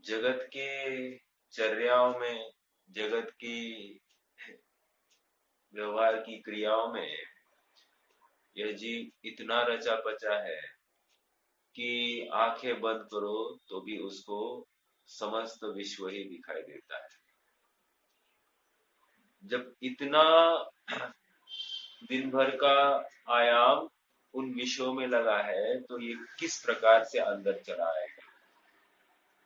जगत के चर्याओं में, जगत की व्यवहार की क्रियाओं में यह जीव इतना रचा पचा है कि आंखें बंद करो तो भी उसको समस्त विश्व ही दिखाई देता है। जब इतना दिन भर का आयाम उन विषयों में लगा है तो ये किस प्रकार से अंदर चला आएगा।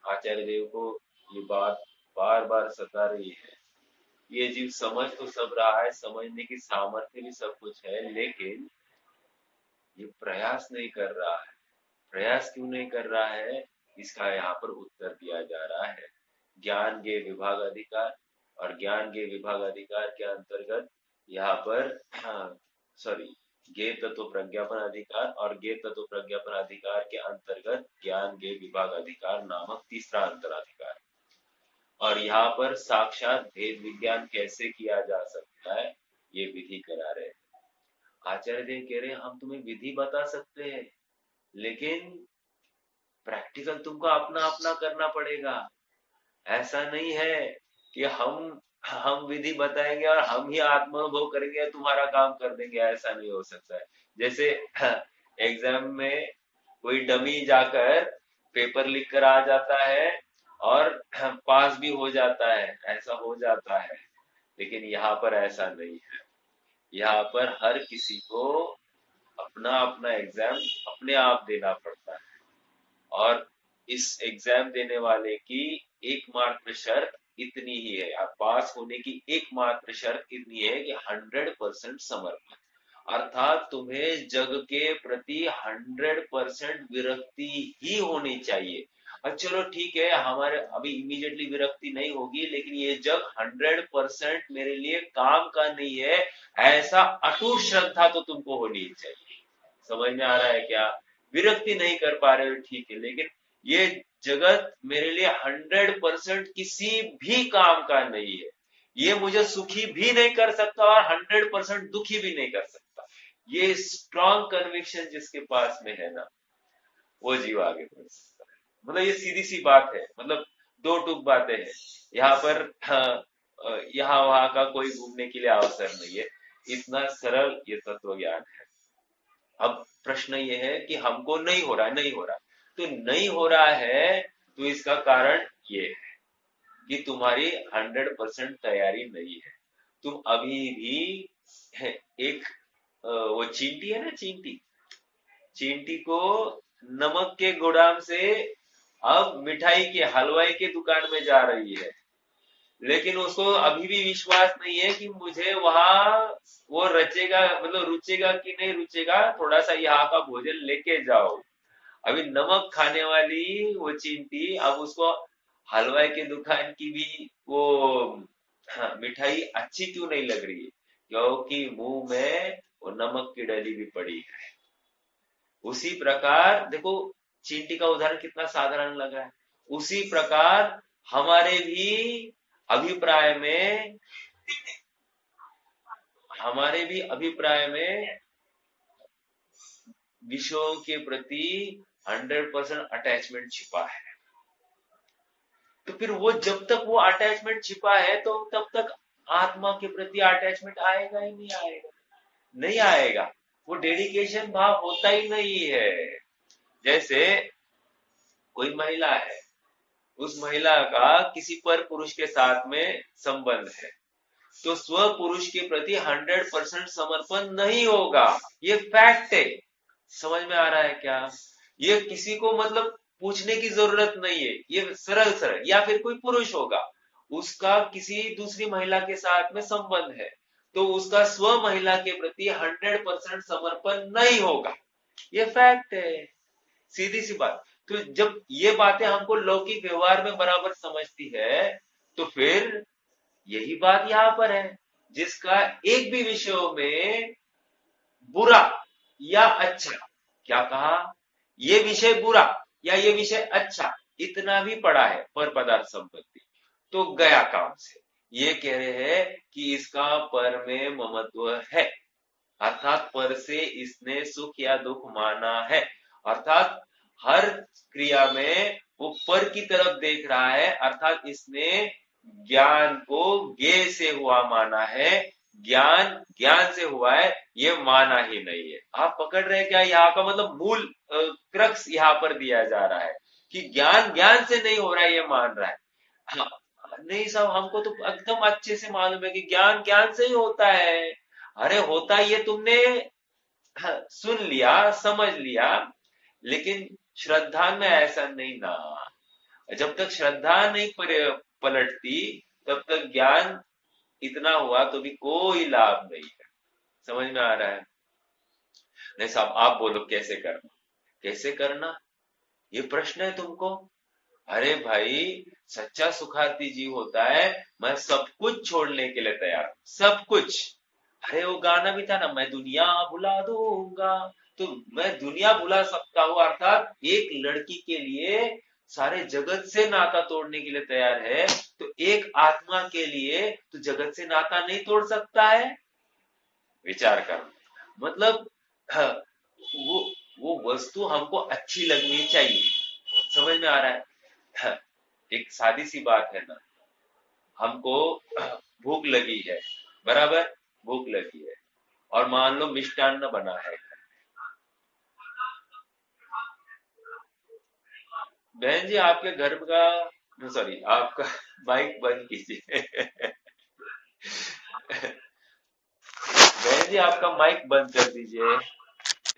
आचार्य देव को ये बात बार बार सता रही है। ये जीव समझ तो सब रहा है, समझने की सामर्थ्य भी सब कुछ है, लेकिन ये प्रयास नहीं कर रहा है। प्रयास क्यों नहीं कर रहा है, इसका यहाँ पर उत्तर दिया जा रहा है। ज्ञान के विभाग अधिकार, और ज्ञान के विभाग अधिकार के अंतर्गत यहाँ पर सॉरी ज्ञेय तत्व प्रज्ञापन अधिकार और ज्ञेय तत्व प्रज्ञापन अधिकार के अंतर्गत ज्ञान के विभाग अधिकार नामक तीसरा अंतराधिकार। और यहाँ पर साक्षात भेद विज्ञान कैसे किया जा सकता है ये विधि करा रहे हैं। आचार्य देव कह रहे हैं हम तुम्हें विधि बता सकते हैं, लेकिन प्रैक्टिकल तुमको अपना अपना करना पड़ेगा। ऐसा नहीं है कि हम विधि बताएंगे और हम ही आत्मानुभव करेंगे, तुम्हारा काम कर देंगे। ऐसा नहीं हो सकता है। जैसे एग्जाम में कोई डमी जाकर पेपर लिख कर आ जाता है और पास भी हो जाता है, ऐसा हो जाता है। लेकिन यहाँ पर ऐसा नहीं है। यहाँ पर हर किसी को अपना अपना एग्जाम अपने आप देना पड़ता है। और इस एग्जाम देने वाले की एकमात्र शर्त इतनी ही है, आप पास होने की एकमात्र शर्त इतनी है कि 100% समर्पण, अर्थात तुम्हें जग के प्रति 100% विरक्ति ही होनी चाहिए। और चलो ठीक है, हमारे अभी इमीडिएटली विरक्ति नहीं होगी, लेकिन ये जग 100% मेरे लिए काम का नहीं है, ऐसा अटूट श्रद्धा तो तुमको होनी चाहिए। समझ में आ रहा है क्या? विरक्ति नहीं कर पा रहे हो ठीक है, लेकिन ये जगत मेरे लिए 100% किसी भी काम का नहीं है। ये मुझे सुखी भी नहीं कर सकता और 100% दुखी भी नहीं कर सकता। ये स्ट्रॉन्ग कन्विक्शन जिसके पास में है ना, वो जीव आगे बढ़ सकता है। मतलब ये सीधी सी बात है, मतलब दो टूक बातें हैं यहाँ पर। यहाँ वहां का कोई घूमने के लिए अवसर नहीं है, इतना सरल ये तत्व ज्ञान है। अब प्रश्न ये है कि हमको नहीं हो रहा है, नहीं हो रहा, तो नहीं हो रहा है तो इसका कारण ये है कि तुम्हारी 100% तैयारी नहीं है। तुम अभी भी एक वो चींटी है ना, चींटी, चींटी को नमक के गोदाम से अब मिठाई के हलवाई के दुकान में जा रही है, लेकिन उसको अभी भी विश्वास नहीं है कि मुझे वहां वो रचेगा, मतलब रुचेगा कि नहीं रुचेगा, थोड़ा सा यहाँ का भोजन लेके जाओ। अभी नमक खाने वाली वो चींटी अब उसको हलवाई के दुकान की भी वो मिठाई अच्छी क्यों नहीं लग रही है, क्योंकि मुंह में वो नमक की डली भी पड़ी है। उसी प्रकार देखो, चींटी का उदाहरण कितना साधारण लग रहा है। उसी प्रकार हमारे भी अभिप्राय में हमारे भी अभिप्राय में विषयों के प्रति 100% अटैचमेंट छिपा है। तो फिर वो जब तक वो अटैचमेंट छिपा है तो तब तक आत्मा के प्रति अटैचमेंट आएगा ही नहीं आएगा, नहीं आएगा। वो डेडिकेशन भाव होता ही नहीं है। जैसे कोई महिला है, उस महिला का किसी पर पुरुष के साथ में संबंध है, तो स्व पुरुष के प्रति 100% समर्पण नहीं होगा, ये फैक्ट है। समझ में आ रहा है क्या? ये किसी को मतलब पूछने की जरूरत नहीं है, ये सरल सरल। या फिर कोई पुरुष होगा, उसका किसी दूसरी महिला के साथ में संबंध है, तो उसका स्व महिला के प्रति 100% समर्पण नहीं होगा, ये फैक्ट है, सीधी सी बात। तो जब ये बातें हमको लौकिक व्यवहार में बराबर समझती है, तो फिर यही बात यहाँ पर है, जिसका एक भी विषयों में बुरा या अच्छा, क्या कहा, ये विषय बुरा या ये विषय अच्छा, इतना भी पड़ा है पर पदार्थ संपत्ति, तो गया काम से। ये कह रहे हैं कि इसका पर में ममत्व है, अर्थात पर से इसने सुख या दुख माना है, अर्थात हर क्रिया में वो पर की तरफ देख रहा है, अर्थात इसने ज्ञान को ज्ञेय से हुआ माना है, ज्ञान ज्ञान से हुआ है ये माना ही नहीं है। आप पकड़ रहे हैं क्या? यहाँ का मतलब मूल क्रक्स यहाँ पर दिया जा रहा है कि ज्ञान ज्ञान से नहीं हो रहा है ये मान रहा है। हाँ, नहीं साहब, हमको तो एकदम अच्छे से मालूम है कि ज्ञान ज्ञान से ही होता है। अरे होता ये तुमने सुन लिया, समझ लिया, लेकिन श्रद्धा में ऐसा नहीं ना। जब तक श्रद्धा नहीं पलटती तब तक ज्ञान इतना हुआ तो भी कोई लाभ नहीं है। समझ में आ रहा है? नहीं साहब, आप बोलो कैसे करना, कैसे करना, ये प्रश्न है तुमको। अरे भाई, सच्चा सुखार्थी जीव होता है, मैं सब कुछ छोड़ने के लिए तैयार हूं, सब कुछ। अरे वो गाना भी था ना, मैं दुनिया भुला दूंगा, तो मैं दुनिया भुला सकता हूँ, अर्थात एक लड़की के लिए सारे जगत से नाता तोड़ने के लिए तैयार है, तो एक आत्मा के लिए तो जगत से नाता नहीं तोड़ सकता है। विचार कर, मतलब हाँ, वो वो वस्तु हमको अच्छी लगनी चाहिए। समझ में आ रहा है? हाँ, एक सादी सी बात है ना, हमको भूख लगी है, बराबर, भूख लगी है, और मान लो मिष्टान्न बना है। बहन जी, आपके घर का, सॉरी, आपका माइक बंद कीजिए। बहन जी, आपका माइक बंद कर दीजिए।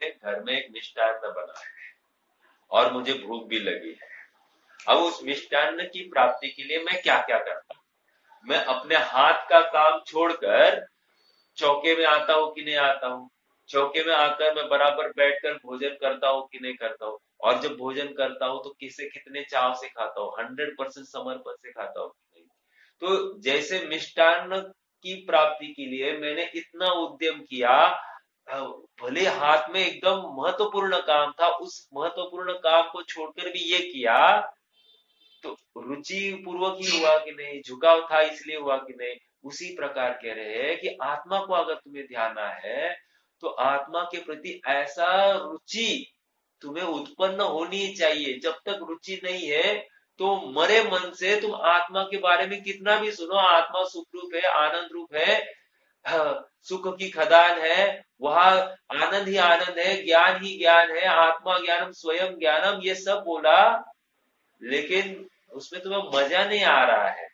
घर में एक मिष्टान्न बना है और मुझे भूख भी लगी है। अब उस मिष्टान्न की प्राप्ति के लिए मैं क्या क्या करता हूँ? मैं अपने हाथ का काम छोड़कर चौके में आता हूँ कि नहीं आता हूँ? चौके में आकर मैं बराबर बैठकर भोजन करता हूँ कि नहीं करता हूँ? और जब भोजन करता हूँ तो किसे कितने चाव से खाता हूँ, 100% समर्पण से खाता हूँ कि नहीं? तो जैसे मिष्टान्न की प्राप्ति के लिए मैंने इतना उद्यम किया, भले हाथ में एकदम महत्वपूर्ण काम था, उस महत्वपूर्ण काम को छोड़कर भी ये किया, तो रुचि पूर्वक ही हुआ कि नहीं, झुकाव था इसलिए हुआ कि नहीं? उसी प्रकार कह रहे हैं कि आत्मा को अगर तुम्हें ध्याना है तो आत्मा के प्रति ऐसा रुचि तुम्हें उत्पन्न होनी चाहिए। जब तक रुचि नहीं है तो मरे मन से तुम आत्मा के बारे में कितना भी सुनो, आत्मा सुख रूप है, आनंद रूप है, सुख की खदान है, वहां आनंद ही आनंद है, ज्ञान ही ज्ञान है, आत्मा ज्ञानम स्वयं ज्ञानम, ये सब बोला, लेकिन उसमें तुम्हें मजा नहीं आ रहा है,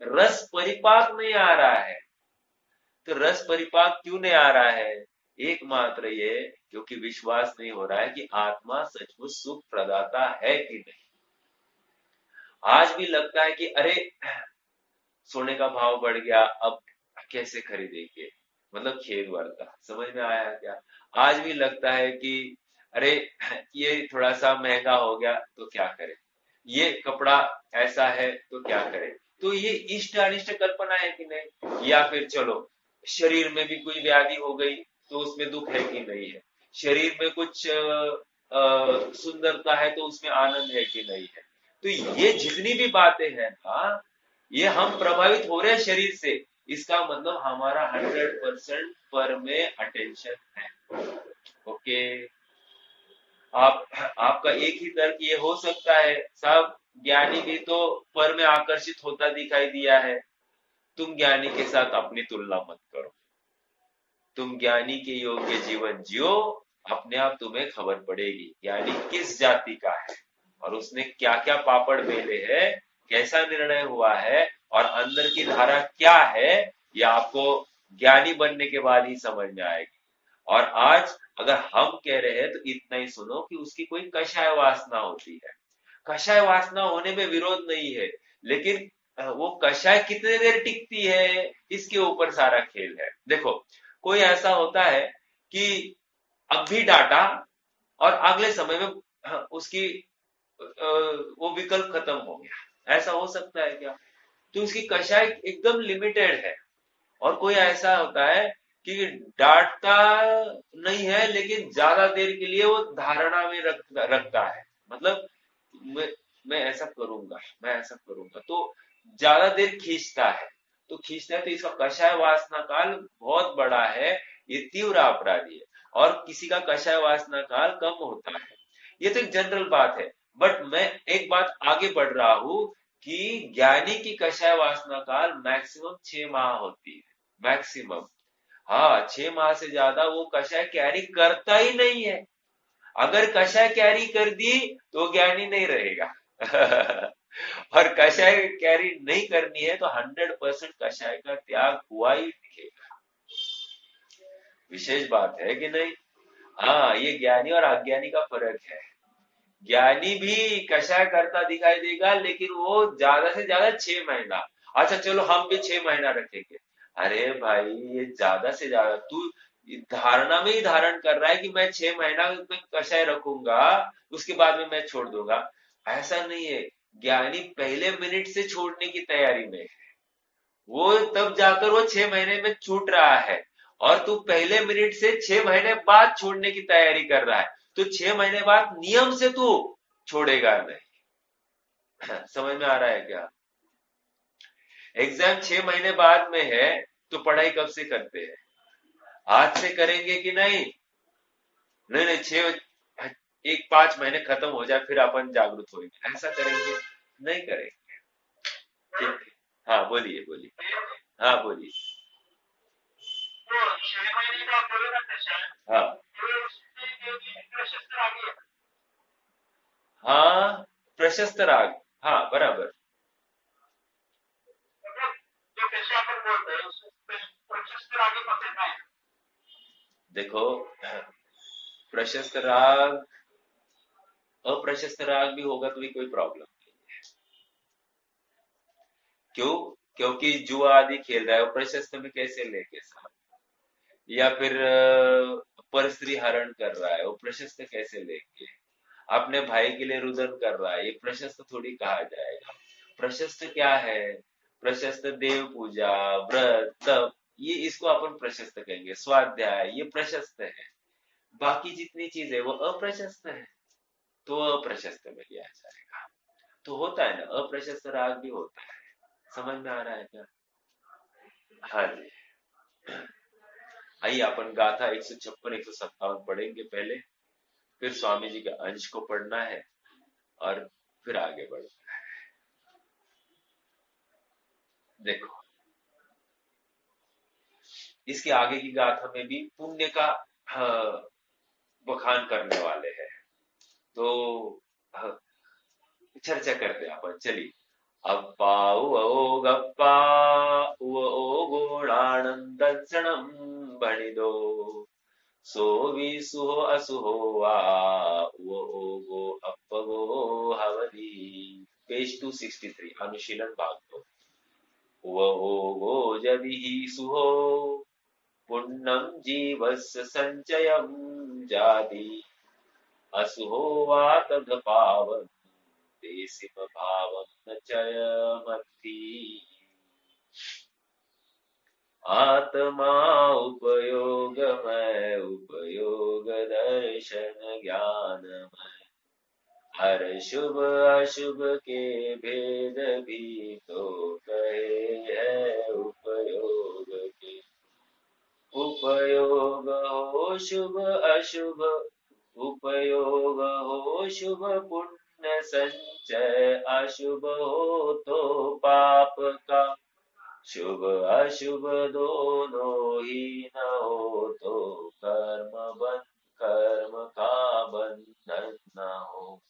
रस परिपाक नहीं आ रहा है। तो रस परिपाक क्यों नहीं आ रहा है? एकमात्र ये, क्योंकि विश्वास नहीं हो रहा है कि आत्मा सचमुच सुख प्रदाता है कि नहीं। आज भी लगता है कि अरे, सोने का भाव बढ़ गया, अब कैसे खरीदेंगे, मतलब खेद वर्ता। समझ में आया क्या? आज भी लगता है कि अरे, ये थोड़ा सा महंगा हो गया तो क्या करें, ये कपड़ा ऐसा है तो क्या करें। तो ये इष्ट अनिष्ट कल्पना है कि नहीं? या फिर चलो, शरीर में भी कोई व्याधि हो गई तो उसमें दुख है कि नहीं है? शरीर में कुछ सुंदरता है तो उसमें आनंद है कि नहीं है? तो ये जितनी भी बातें हैं ना, ये हम प्रभावित हो रहे हैं शरीर से, इसका मतलब हमारा 100% पर में अटेंशन है। ओके, आप आपका एक ही तर्क ये हो सकता है, साहब ज्ञानी भी तो पर में आकर्षित होता दिखाई दिया है। तुम ज्ञानी के साथ अपनी तुलना मत करो, तुम ज्ञानी के योग्य जीवन जियो, अपने आप तुम्हें खबर पड़ेगी ज्ञानी किस जाति का है, और उसने क्या क्या पापड़ बेले है, कैसा निर्णय हुआ है, और अंदर की धारा क्या है, ये आपको ज्ञानी बनने के बाद ही समझ में आएगी। और आज अगर हम कह रहे हैं तो इतना ही सुनो कि उसकी कोई कषाय वासना होती है। कषाय वासना होने में विरोध नहीं है, लेकिन वो कषाय कितने देर टिकती है, इसके ऊपर सारा खेल है। देखो, कोई ऐसा होता है कि अब भी डाटा और अगले समय में उसकी वो विकल्प खत्म हो गया, ऐसा हो सकता है क्या? तो उसकी कषाय एकदम लिमिटेड है। और कोई ऐसा होता है कि डांटता नहीं है लेकिन ज्यादा देर के लिए वो धारणा में रखता है, मतलब मैं मैं ऐसा करूंगा, मैं ऐसा करूंगा, तो ज्यादा देर खींचता है। तो खींचता है तो इसका कषाय वासना काल बहुत बड़ा है, ये तीव्र अपराधी है। और किसी का कषाय वासना काल कम होता है। ये तो एक जनरल बात है। बट मैं एक बात आगे बढ़ रहा हूं कि ज्ञानी की कषाय वासना काल मैक्सिमम 6 माह होती है, मैक्सिमम। हाँ, 6 माह से ज्यादा वो कषाय कैरी करता ही नहीं है। अगर कषाय कैरी कर दी तो ज्ञानी नहीं रहेगा। और कषाय कैरी नहीं करनी है तो 100% कषाय का त्याग हुआ ही दिखेगा। विशेष बात है कि नहीं? हाँ, ये ज्ञानी और अज्ञानी का फर्क है। ज्ञानी भी कषाय करता दिखाई देगा, लेकिन वो ज्यादा से ज्यादा 6 महीना। अच्छा चलो हम भी 6 महीना रखेंगे। अरे भाई, ये ज्यादा से ज्यादा तू धारणा में ही धारण कर रहा है कि मैं 6 महीना में कषाय रखूंगा, उसके बाद में मैं छोड़ दूंगा। ऐसा नहीं है। ज्ञानी पहले मिनट से छोड़ने की तैयारी में है। वो तब जाकर वो 6 महीने में छूट रहा है। और तू पहले मिनट से 6 महीने बाद छोड़ने की तैयारी कर रहा है। तो 6 महीने बाद नियम से तू छोड़ेगा नहीं। समझ में आ रहा है क्या? एग्जाम 6 महीने बाद में है, तो पढ़ाई कब से करते हैं? आज से करेंगे कि नहीं? नहीं नहीं, 5 महीने खत्म हो जाए फिर अपन जागरूक होंगे, ऐसा करेंगे? नहीं करेंगे। ठीक है। हाँ बोलिए बोलिए। हाँ बोलिए। हाँ हाँ, प्रशस्त राग। हाँ बराबर। देखो, प्रशस्त राग, अप्रशस्त राग भी होगा तो भी कोई प्रॉब्लम नहीं। क्यों? क्योंकि जुआ आदि खेल रहा है, वो प्रशस्त में कैसे लेके साथ? या फिर परस्त्री हरण कर रहा है, वो प्रशस्त कैसे लेंगे? अपने भाई के लिए रुदन कर रहा है, ये प्रशस्त थोड़ी कहा जाएगा। प्रशस्त क्या है? प्रशस्त देव पूजा, व्रत, तप, ये इसको अपन प्रशस्त कहेंगे। स्वाध्याय, ये प्रशस्त है। बाकी जितनी चीज है वो अप्रशस्त है, तो अप्रशस्त में लिया जाएगा। तो होता है ना, अप्रशस्त राग भी होता है। समझ में आ रहा है क्या? हाँ जी। आइए अपन गाथा 156 157 पढ़ेंगे पहले, फिर स्वामी जी के अंश को पढ़ना है, और फिर आगे बढ़ना है। देखो, इसके आगे की गाथा में भी पुण्य का बखान करने वाले हैं। तो हाँ, चर्चा करते हैं अपन, चलिए। अप्पा उवो गप्पा उवो गुणानंदक्षणम बणिदो सो विसुहो असुहो वा उवो गो अपगो हवदी। पेज 263, अनुशीलन भाग 2। उवो गो जदि सुहो पुण्यम जीवस्य संचयम जाति असुहो वा तद पावन देसिम भावम न चयमर्थी। आत्मा उपयोगमय उपयोग दर्शन ज्ञानमय हर शुभ अशुभ के भेद भी तो कहे है उपयोग के। उपयोग हो शुभ अशुभ, उपयोग हो शुभ पुण्य संचय, अशुभ हो तो पाप का, शुभ अशुभ दोनों ही न हो तो कर्म का बंधन न हो।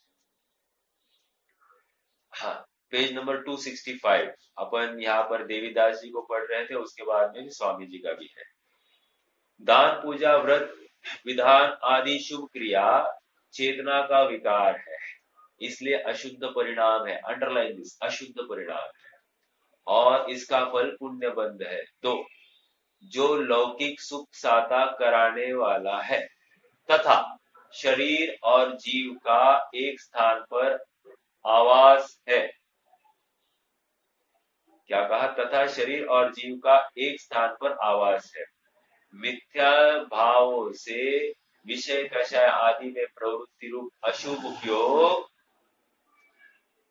हाँ, पेज नंबर 265। अपन यहाँ पर देवीदास जी को पढ़ रहे थे, उसके बाद में स्वामी जी का भी है। दान पूजा व्रत विधान आदि शुभ क्रिया चेतना का विकार है, इसलिए अशुद्ध परिणाम है। अंडरलाइन दिस, अशुद्ध परिणाम है, और इसका फल पुण्य बंध है। दो, जो लौकिक सुख साता कराने वाला है तथा शरीर और जीव का एक स्थान पर आवास है। क्या कहा? तथा शरीर और जीव का एक स्थान पर आवास है। मिथ्या भाव से विषय कषाय आदि में प्रवृत्ति रूप अशुभ उपयोग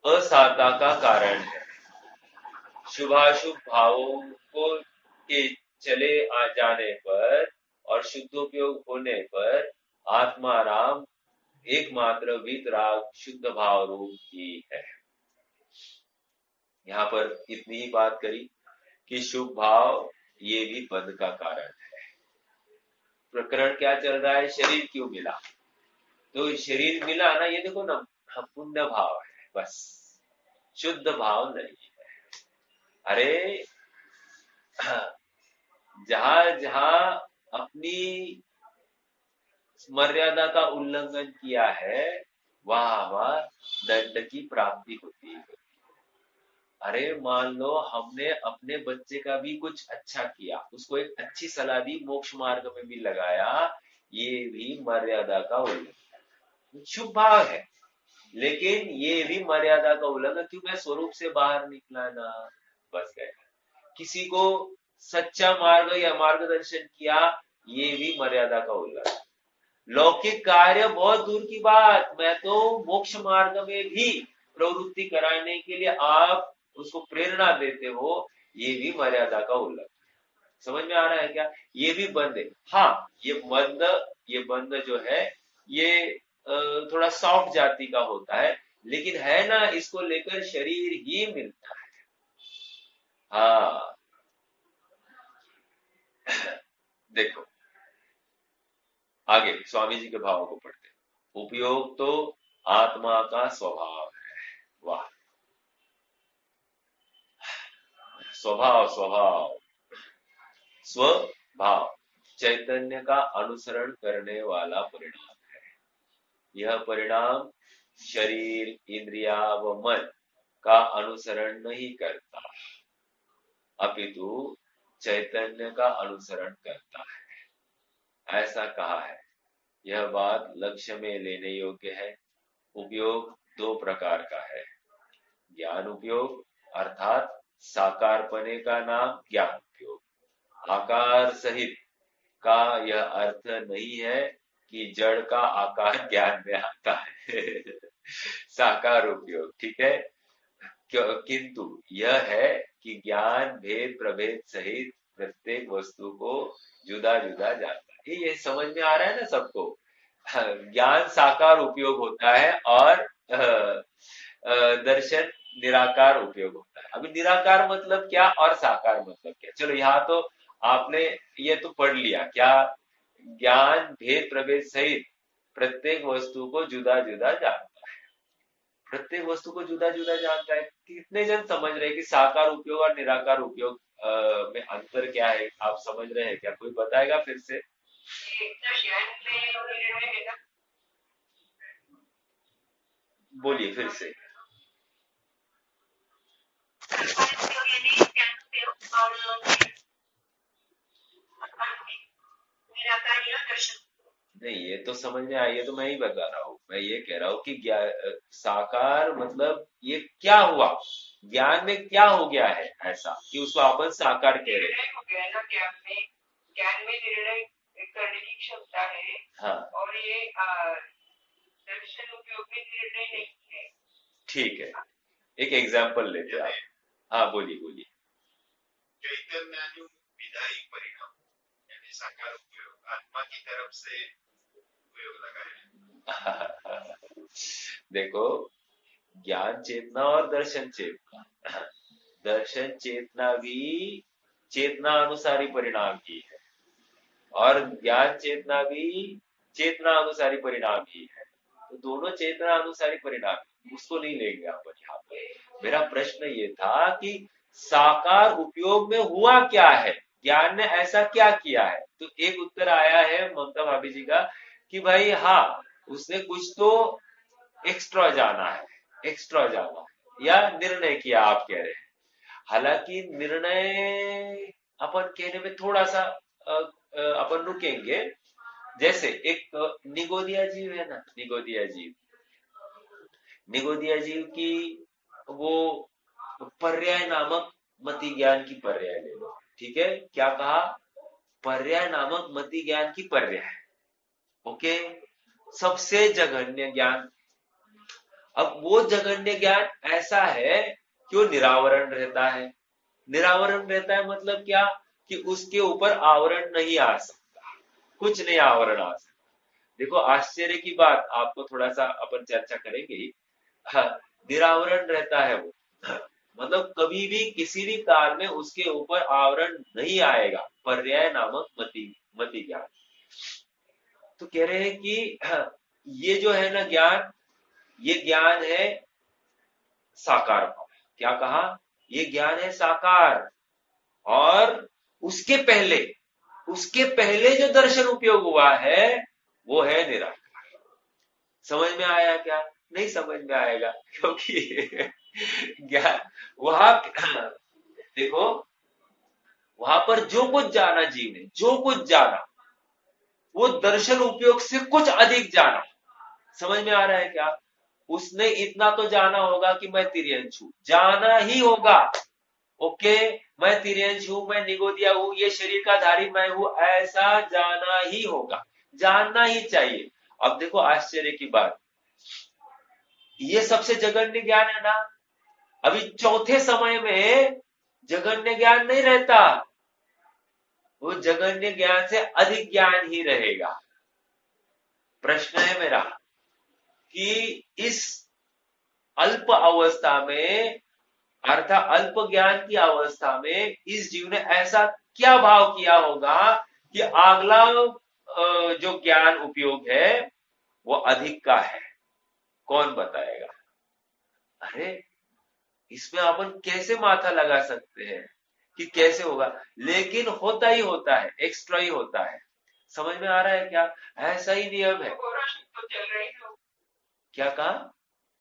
असाता का कारण है। शुभाशुभ भावों को के चले आ जाने पर और शुद्धोपयोग होने पर आत्माराम एकमात्र वीतराग शुद्ध भाव रूप ही है। यहाँ पर इतनी ही बात करी कि शुभ भाव ये भी बंध का कारण है। प्रकरण क्या चल रहा है, शरीर क्यों मिला, तो शरीर मिला ना, ये देखो ना, पुण्य भाव है बस, शुद्ध भाव नहीं है। अरे जहां जहां अपनी मर्यादा का उल्लंघन किया है वहां वहां दंड की प्राप्ति होती है। अरे मान लो हमने अपने बच्चे का भी कुछ अच्छा किया, उसको एक अच्छी सलाह दी, मोक्ष मार्ग में भी लगाया, ये भी मर्यादा का उल्लंघन, शुभ भाव है, लेकिन ये भी मर्यादा का उल्लंघन, क्यों, मैं स्वरूप से बाहर निकला ना, बस गए। किसी को सच्चा मार्ग या मार्गदर्शन किया, ये भी मर्यादा का उल्लंघन। लौकिक कार्य बहुत दूर की बात, मैं तो मोक्ष मार्ग में भी प्रवृत्ति कराने के लिए आप उसको प्रेरणा देते हो, ये भी मर्यादा का उल्लंघन। समझ में आ रहा है क्या, ये भी बंद है। हाँ, ये बंद जो है ये थोड़ा सॉफ्ट जाति का होता है, लेकिन है ना, इसको लेकर शरीर ही मिलता है। हाँ देखो आगे स्वामी जी के भावों को पढ़ते हैं। उपयोग तो आत्मा का स्वभाव है। वाह, स्वभाव स्वभाव स्वभाव चैतन्य का अनुसरण करने वाला परिणाम है। यह परिणाम शरीर, इंद्रिया व मन का अनुसरण नहीं करता, अपितु चैतन्य का अनुसरण करता है, ऐसा कहा है। यह बात लक्ष्य में लेने योग्य है। उपयोग दो प्रकार का है, ज्ञान उपयोग अर्थात साकारपने का नाम ज्ञान उपयोग। आकार सहित का यह अर्थ नहीं है कि जड़ का आकार ज्ञान में आता है साकार उपयोग, ठीक है, किंतु यह है कि ज्ञान भेद प्रभेद सहित प्रत्येक वस्तु को जुदा जुदा जानता है। ये समझ में आ रहा है ना सबको, ज्ञान साकार उपयोग होता है और दर्शन निराकार उपयोग होता है। अभी निराकार मतलब क्या और साकार मतलब क्या, चलो यहाँ तो आपने ये तो पढ़ लिया, क्या, ज्ञान भेद प्रभेद सहित प्रत्येक वस्तु को जुदा जुदा जानता है। प्रत्येक वस्तु को जुदा जुदा जानता है। कितने जन समझ रहे हैं कि साकार उपयोग और निराकार उपयोग में अंतर क्या है, आप समझ रहे हैं क्या, कोई बताएगा फिर से? बोलिए फिर से। नहीं, ये तो समझ में आई, ये तो मैं ही बता रहा हूँ, मैं ये कह रहा हूँ कि साकार मतलब ये क्या हुआ, ज्ञान में क्या हो गया है ऐसा कि उसको अपन साकार कह रहे हैं। ज्ञान में निर्णय करने की क्षमता है। हाँ, और ये दर्शन उपयोग में निर्णय नहीं है। ठीक है, एक एग्जाम्पल लेते हैं आप। हाँ बोलिए बोलिए। चैतन्य विधायी परिणाम यानी साकार उपयोग आत्मा की तरफ से उपयोग लगा है देखो, ज्ञान चेतना और दर्शन चेतना, दर्शन चेतना भी चेतना अनुसारी परिणाम की है और ज्ञान चेतना भी चेतना अनुसारी परिणाम ही है, तो दोनों चेतना अनुसारी परिणाम, उसको नहीं लेंगे आप यहाँ पर। मेरा प्रश्न ये था कि साकार उपयोग में हुआ क्या है, ज्ञान ने ऐसा क्या किया है, तो एक उत्तर आया है ममता भाभी जी का कि भाई हाँ, उसने कुछ तो एक्स्ट्रा जाना है, एक्स्ट्रा जाना या निर्णय किया, आप कह रहे हैं। हालांकि निर्णय अपन कहने में थोड़ा सा अपन रुकेंगे। जैसे एक निगोदिया जीव है ना, निगोदिया जीव, निगोदिया जीव की वो पर्याय नामक मति ज्ञान की पर्याय ले लो, ठीक है, क्या कहा, पर्याय नामक मति ज्ञान की पर्याय, ओके, सबसे जघन्य ज्ञान। अब वो जघन्य ज्ञान ऐसा है कि वो निरावरण रहता है। निरावरण रहता है मतलब क्या, कि उसके ऊपर आवरण नहीं आ सकता, कुछ नहीं आवरण आ सकता। देखो आश्चर्य की बात आपको थोड़ा सा अपन चर्चा करेंगे ही। हाँ, निरावरण रहता है वो। हाँ, मतलब कभी भी किसी भी काल में उसके ऊपर आवरण नहीं आएगा, पर्याय नामक मति ज्ञान। तो कह रहे हैं कि हाँ, ये जो है ना ज्ञान, ये ज्ञान है साकार भाव। क्या कहा? ये ज्ञान है साकार। और उसके पहले, उसके पहले जो दर्शन उपयोग हुआ है वो है निराकार। समझ में आया क्या? नहीं समझ में आएगा, क्योंकि ज्ञान वहां, देखो वहां पर जो कुछ जाना जीव ने, जो कुछ जाना वो दर्शन उपयोग से कुछ अधिक जाना। समझ में आ रहा है क्या? उसने इतना तो जाना होगा कि मैं तिर्यंश हूं, जाना ही होगा। ओके, मैं तिर्यंश हूं, मैं निगोदिया हूं, ये शरीर का धारी मैं हूं, ऐसा जाना ही होगा, जानना ही चाहिए। अब देखो आश्चर्य की बात, ये सबसे जघन्य ज्ञान है ना। अभी चौथे समय में जघन्य ज्ञान नहीं रहता, वो जघन्य ज्ञान से अधिक ज्ञान ही रहेगा। प्रश्न है मेरा कि इस अल्प अवस्था में, अर्थात अल्प ज्ञान की अवस्था में इस जीव ने ऐसा क्या भाव किया होगा कि अगला जो ज्ञान उपयोग है वो अधिक का है? कौन बताएगा? अरे, इसमें अपन कैसे माथा लगा सकते हैं कि कैसे होगा? लेकिन होता ही होता है, एक्स्ट्रा ही होता है। समझ में आ रहा है क्या? ऐसा ही नियम है। तो चल रही हो। क्या कहा?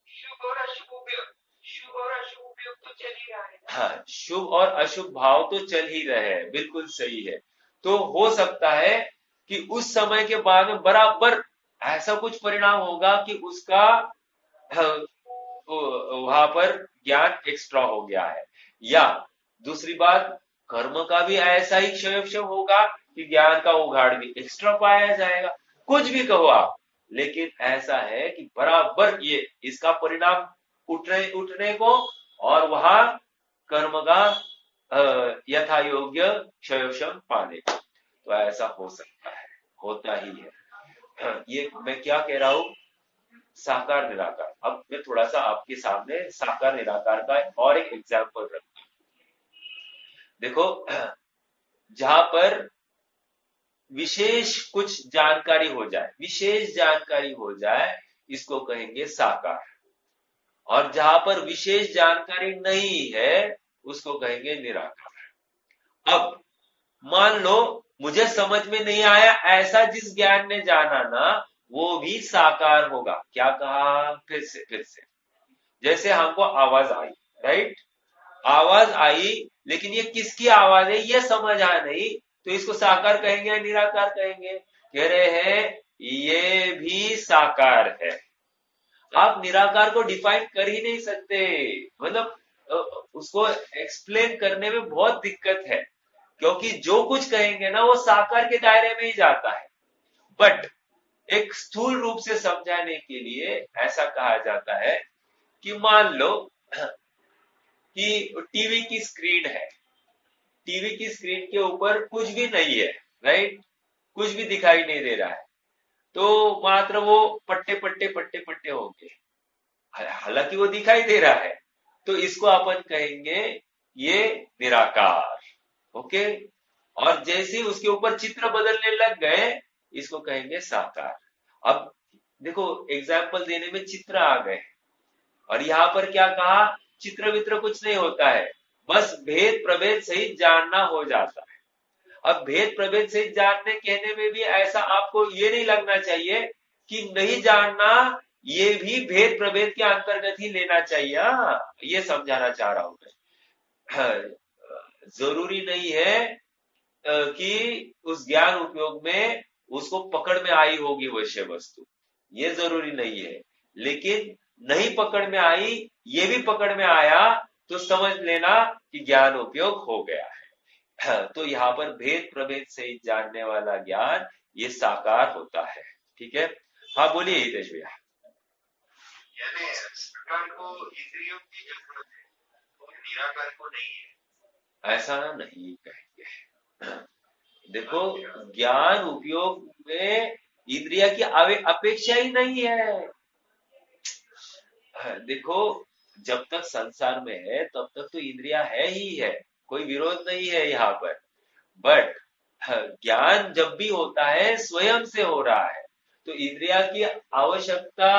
शुभ और अशुभ उपयोग, शुभ और अशुभ उपयोग तो चल ही रहा है। हाँ, शुभ और अशुभ भाव तो चल ही रहे हैं, बिल्कुल सही है। तो हो सकता है कि उस समय के बाद में बराबर ऐसा कुछ परिणाम होगा कि उसका वहां पर ज्ञान एक्स्ट्रा हो गया है। या दूसरी बात, कर्म का भी ऐसा ही क्षय होगा कि ज्ञान का उघाड़ भी एक्स्ट्रा पाया जाएगा। कुछ भी कहो आप, लेकिन ऐसा है कि बराबर ये इसका परिणाम उठने उठने को, और वहां कर्म का यथा योग्य क्षय पाने को। तो ऐसा हो सकता है, होता ही है। ये मैं क्या कह रहा हूं, साकार निराकार। अब मैं थोड़ा सा आपके सामने साकार निराकार का और एक एग्जाम्पल रखता हूं। देखो, जहां पर विशेष कुछ जानकारी हो जाए, विशेष जानकारी हो जाए, इसको कहेंगे साकार। और जहां पर विशेष जानकारी नहीं है उसको कहेंगे निराकार। अब मान लो मुझे समझ में नहीं आया ऐसा जिस ज्ञान ने जाना ना, वो भी साकार होगा। क्या कहा? फिर से जैसे हमको आवाज आई, राइट? आवाज आई, लेकिन ये किसकी आवाज है ये समझ आ नहीं, तो इसको साकार कहेंगे या निराकार कहेंगे? कह रहे हैं ये भी साकार है। आप निराकार को डिफाइन कर ही नहीं सकते। मतलब उसको एक्सप्लेन करने में बहुत दिक्कत है, क्योंकि जो कुछ कहेंगे ना वो साकार के दायरे में ही जाता है। बट एक स्थूल रूप से समझाने के लिए ऐसा कहा जाता है कि मान लो कि टीवी की स्क्रीन है, टीवी की स्क्रीन के ऊपर कुछ भी नहीं है, राइट? कुछ भी दिखाई नहीं दे रहा है, तो मात्र वो पट्टे पट्टे पट्टे पट्टे होंगे। हालांकि वो दिखाई दे रहा है, तो इसको अपन कहेंगे ये निराकार। ओके। और जैसे ही उसके ऊपर चित्र बदलने लग गए, इसको कहेंगे साकार। अब देखो एग्जाम्पल देने में चित्र आ गए, और यहां पर क्या कहा? चित्र वित्र कुछ नहीं होता है, बस भेद प्रभेद सहित जानना हो जाता है। अब भेद प्रभेद सहित जानने कहने में भी ऐसा आपको ये नहीं लगना चाहिए कि नहीं जानना ये भी भेद प्रभेद के अंतर्गत ही लेना चाहिए। ये समझाना चाह रहा हूं मैं। जरूरी नहीं है कि उस ज्ञान उपयोग में उसको पकड़ में आई होगी विषय वस्तु, ये जरूरी नहीं है। लेकिन नहीं पकड़ में आई, ये भी पकड़ में आया, तो समझ लेना कि ज्ञान उपयोग हो गया है। तो यहाँ पर भेद प्रभेद से जानने वाला ज्ञान ये साकार होता है। ठीक है? हाँ बोलिए हितेश भैया। यानी साकार को इंद्रियों की जरूरत है और निराकार को नहीं है, ऐसा नहीं कहेंगे। देखो ज्ञान उपयोग में इंद्रिया की अपेक्षा ही नहीं है। देखो, जब तक संसार में है तब तक तो इंद्रिया है ही है, कोई विरोध नहीं है यहाँ पर। बट ज्ञान जब भी होता है स्वयं से हो रहा है, तो इंद्रिया की आवश्यकता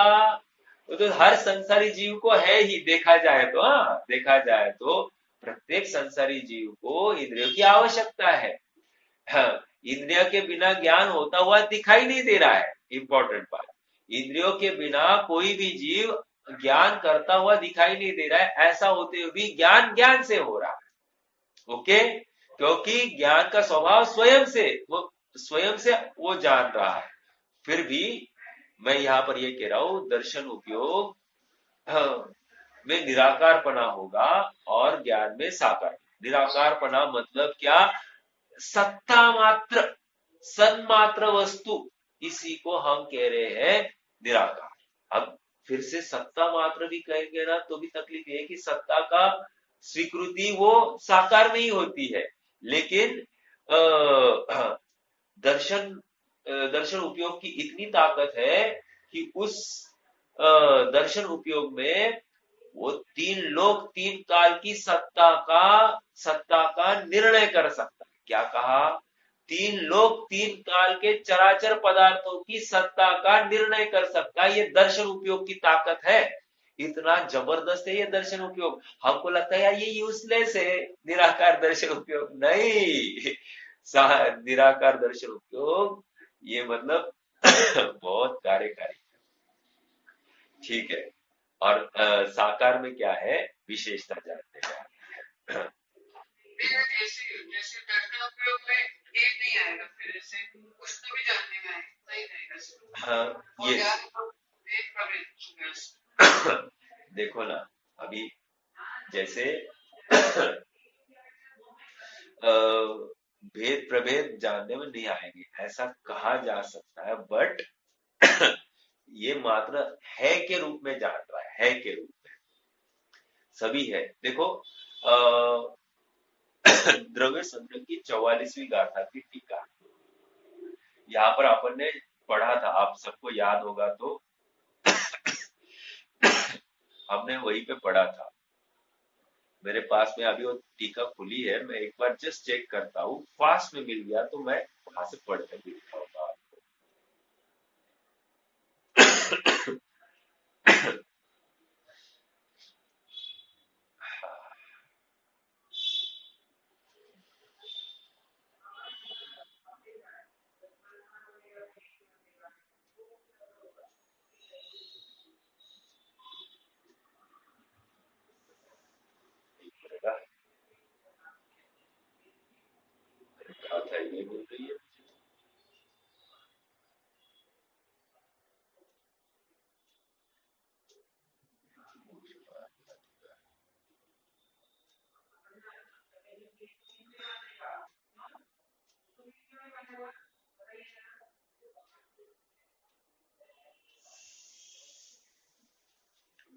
वो तो हर संसारी जीव को है ही, देखा जाए तो। हाँ, देखा जाए तो प्रत्येक संसारी जीव को इंद्रियों की आवश्यकता है। हाँ, इंद्रिय के बिना ज्ञान होता हुआ दिखाई नहीं दे रहा है, इंपॉर्टेंट बात। इंद्रियों के बिना कोई भी जीव ज्ञान करता हुआ दिखाई नहीं दे रहा है, ऐसा होते हुए भी ज्ञान ज्ञान से हो रहा है। ओके, क्योंकि ज्ञान का स्वभाव स्वयं से वो जान रहा है। फिर भी मैं यहाँ पर ये कह रहा हूं, दर्शन उपयोग में निराकारपना होगा और ज्ञान में साकार। निराकारपना मतलब क्या? सत्ता मात्र, सन्मात्र वस्तु, इसी को हम कह रहे हैं निराकार। अब फिर से सत्ता मात्र भी कहेंगे ना तो भी तकलीफ ये है कि सत्ता का स्वीकृति वो साकार में ही होती है। लेकिन दर्शन दर्शन उपयोग की इतनी ताकत है कि उस दर्शन उपयोग में वो तीन लोक तीन काल की सत्ता का निर्णय कर सकता है। क्या कहा? तीन लोक तीन काल के चराचर पदार्थों की सत्ता का निर्णय कर सकता है। ये दर्शन उपयोग की ताकत है। इतना जबरदस्त है ये दर्शन उपयोग। हमको लगता है यार ये यूजलेस है निराकार दर्शन उपयोग, नहीं। निराकार दर्शन उपयोग ये मतलब बहुत कार्यकारी। ठीक है। और साकार में क्या है विशेषता जानते हैं। जैसे जैसे दर्शन उपयोग में एक नहीं आएगा, फिर ऐसे कुछ तो भी जानने में आएगा, सही रहेगा। हाँ, ये देखो ना, अभी जैसे भेद प्रभेद जानने में नहीं आएंगे ऐसा कहा जा सकता है, बट ये मात्र है के रूप में जान रहा है के रूप में सभी है। देखो, द्रव्य संग्रह की 44वीं गाथा की टीका, यहाँ पर अपन ने पढ़ा था, आप सबको याद होगा तो हमने वहीं पे पढ़ा था। मेरे पास में अभी वो टीका खुली है, मैं एक बार जस्ट चेक करता हूँ, फास्ट में मिल गया तो मैं वहां से पढ़ कर भी दिखाऊंगा आपको। गाथा ये मिल रही है।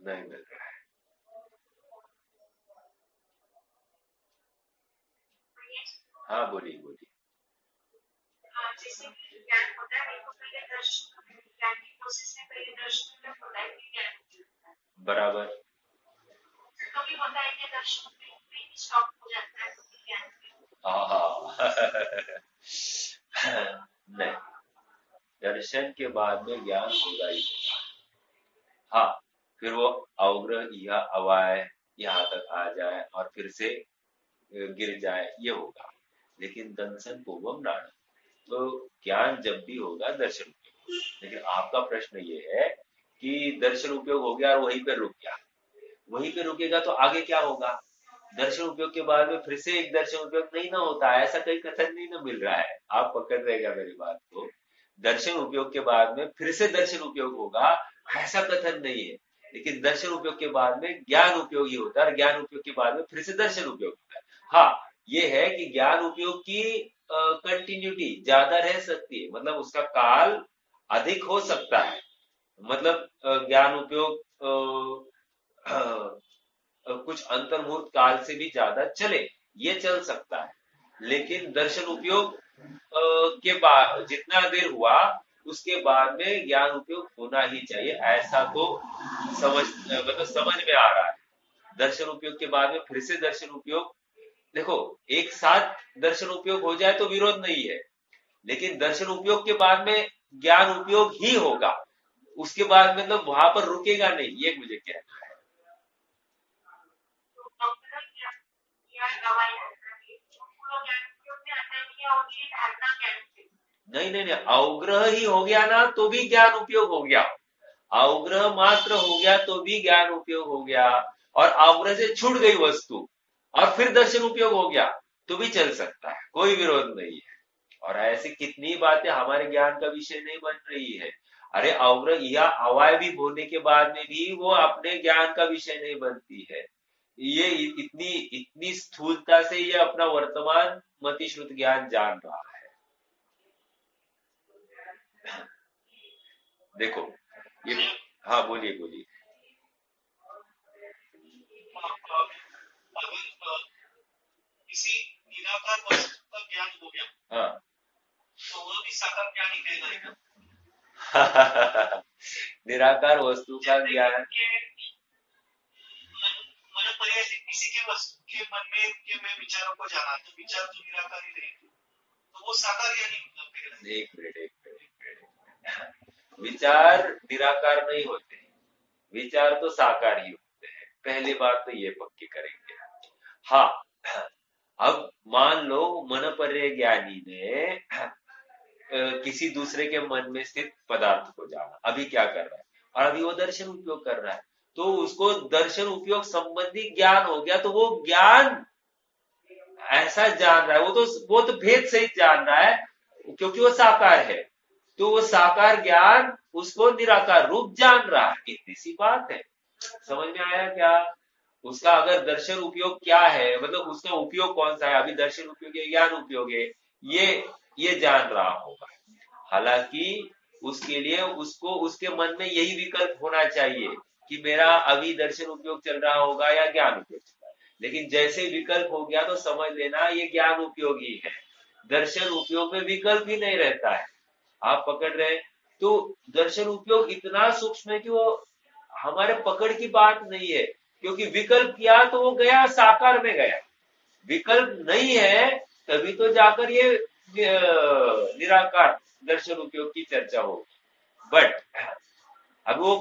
नहीं मिल रहा है। हाँ, बोलिए बोलिए। बराबर। हाँ नहीं, दर्शन के बाद में ज्ञान होगा ही। हाँ, फिर वो अवग्रह या अवाय यहाँ तक आ जाए और फिर से गिर जाए, ये होगा। लेकिन दंसन पूर्वम नाण, तो ज्ञान जब भी होगा दर्शन उपयोग। लेकिन आपका प्रश्न ये है कि दर्शन उपयोग हो गया और वहीं पर रुक गया, वहीं पे रुकेगा तो आगे क्या होगा? दर्शन उपयोग के बाद में फिर से एक दर्शन उपयोग नहीं ना होता है, ऐसा कहीं कथन नहीं ना मिल रहा है। आप पकड़ रहेगा मेरी बात को। दर्शन उपयोग के बाद में फिर से दर्शन उपयोग होगा, ऐसा कथन नहीं है। लेकिन दर्शन उपयोग के बाद में ज्ञान उपयोगी होता है और ज्ञान उपयोग के बाद में फिर से दर्शन उपयोग होता है। हाँ, ये है कि ज्ञान उपयोग की कंटिन्यूटी ज्यादा रह सकती है, मतलब उसका काल अधिक हो सकता है। मतलब ज्ञान उपयोग कुछ अंतर्मुहूर्त काल से भी ज्यादा चले, ये चल सकता है। लेकिन दर्शन उपयोग के बाद जितना देर हुआ उसके बाद में ज्ञान उपयोग होना ही चाहिए, ऐसा तो समझ में आ रहा है। दर्शन उपयोग के बाद में फिर से दर्शन उपयोग, देखो एक साथ दर्शन उपयोग हो जाए तो विरोध नहीं है, लेकिन दर्शन उपयोग के बाद में ज्ञान उपयोग ही होगा, उसके बाद मतलब वहां पर रुकेगा नहीं, ये मुझे कहना है। नहीं नहीं नहीं, अवग्रह ही हो गया ना तो भी ज्ञान उपयोग हो गया, अवग्रह मात्र हो गया तो भी ज्ञान उपयोग हो गया, और अवग्रह से छूट गई वस्तु और फिर दर्शन उपयोग हो गया तो भी चल सकता है, कोई विरोध नहीं है। और ऐसी कितनी बातें हमारे ज्ञान का विषय नहीं बन रही है। अरे अवग्रह या अवयवी होने के बाद में भी वो अपने ज्ञान का विषय नहीं बनती है। ये इतनी इतनी स्थूलता से ये अपना वर्तमान मति श्रुत ज्ञान जान रहा है। देखो ये, हाँ बोलिए बोलिए। अगर किसी निराकार वस्तु का ज्ञान हो गया हाँ तो वह भी साकार ज्ञान ही कहलाएगा। निराकार वस्तु का जैसे ज्ञान, कि मन पर्याय से किसी के वस्तु के मन में के मैं विचारों को जाना तो विचार तो निराकार ही रहेंगे, तो वो साकार ज्ञान ही कहलाएगा। एक मिनट एक मिनट एक मिनट, विचार निराकार नहीं होते, विचार तो साकार ही होते हैं, पहली बात तो ये पक्की करेंगे। हाँ, अब मान लो मन पर्याय ज्ञानी ने किसी दूसरे के मन में स्थित पदार्थ को जाना, अभी क्या कर रहा है, और अभी वो दर्शन उपयोग कर रहा है, तो उसको दर्शन उपयोग संबंधी ज्ञान हो गया, तो वो ज्ञान ऐसा जान रहा है, वो तो भेद सहित जान रहा है, क्योंकि वो साकार है, तो वो साकार ज्ञान उसको निराकार रूप जान रहा है, इतनी सी बात है। समझ में आया क्या? उसका अगर दर्शन उपयोग क्या है, मतलब उसका उपयोग कौन सा है, अभी दर्शन उपयोग है, ज्ञान उपयोग है, ये ये जान रहा होगा। हालांकि उसके लिए उसको उसके मन में यही विकल्प होना चाहिए कि मेरा अभी दर्शन उपयोग चल रहा होगा या ज्ञान उपयोग चल रहा है, लेकिन जैसे विकल्प हो गया तो समझ लेना ये ज्ञान उपयोगी है, दर्शन उपयोग में विकल्प ही नहीं रहता है। आप पकड़ रहे हैं? तो दर्शन उपयोग इतना सूक्ष्म है कि वो हमारे पकड़ की बात नहीं है, क्योंकि विकल्प किया तो वो गया साकार में गया, विकल्प नहीं है तभी तो जाकर ये निराकार दर्शन उपयोग की चर्चा होगी। बट अब वो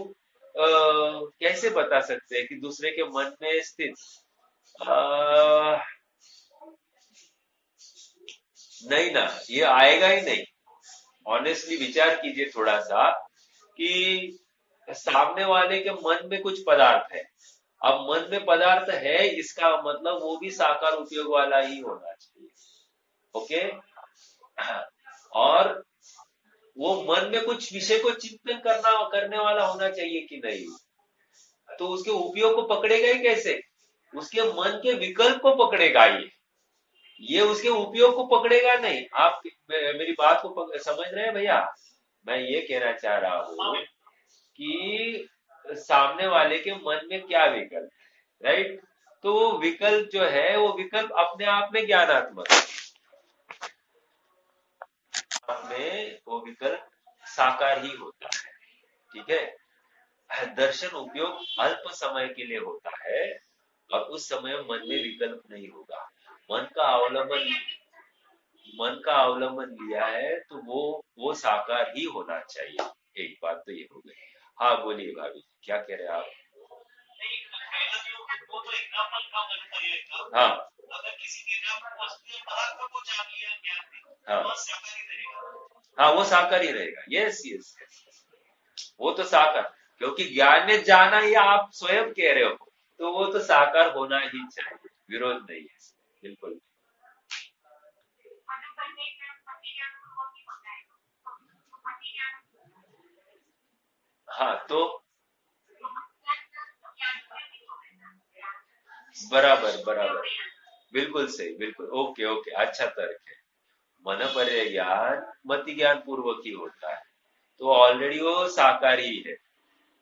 कैसे बता सकते हैं कि दूसरे के मन में स्थित नहीं ना, ये आएगा ही नहीं। ऑनेस्टली विचार कीजिए थोड़ा सा कि सामने वाले के मन में कुछ पदार्थ है, अब मन में पदार्थ है इसका मतलब वो भी साकार उपयोग वाला ही होना चाहिए। ओके, और वो मन में कुछ विषय को चिंतन करने वाला होना चाहिए कि नहीं, तो उसके उपयोग को पकड़ेगा ही कैसे, उसके मन के विकल्प को पकड़ेगा, ये उसके उपयोग को पकड़ेगा नहीं। आप मेरी बात को समझ रहे हैं भैया? मैं ये कहना चाह रहा हूं कि सामने वाले के मन में क्या विकल्प है, राइट? तो वो विकल्प जो है वो विकल्प अपने आप में ज्ञानात्मक है, में वो विकल्प साकार ही होता है। ठीक है, दर्शन उपयोग अल्प समय के लिए होता है और उस समय मन में विकल्प नहीं होगा, मन का अवलंबन मन का अवलंबन लिया है तो वो साकार ही होना चाहिए। एक बात तो ये हो गई। हाँ बोलिए भाभी, क्या कह रहे हैं आप? वो तो एग्जाम्पल था मन पर्याय का। हाँ अगर किसी निराकार वस्तु या पदार्थ को जान लिया ज्ञान में, हाँ वह साकार ही रहेगा। हाँ, वो साकार ही रहेगा। यस यस यस, वो तो साकार, क्योंकि ज्ञान ने जाना ये आप स्वयं कह रहे हो, तो वो तो साकार होना ही चाहिए, विरोध नहीं है, बिल्कुल। हाँ तो बराबर बराबर, बिल्कुल सही, बिल्कुल ओके ओके, अच्छा तर्क है। मन पर्याय ज्ञान मति ज्ञान पूर्वक ही होता है, तो ऑलरेडी वो साकारी है,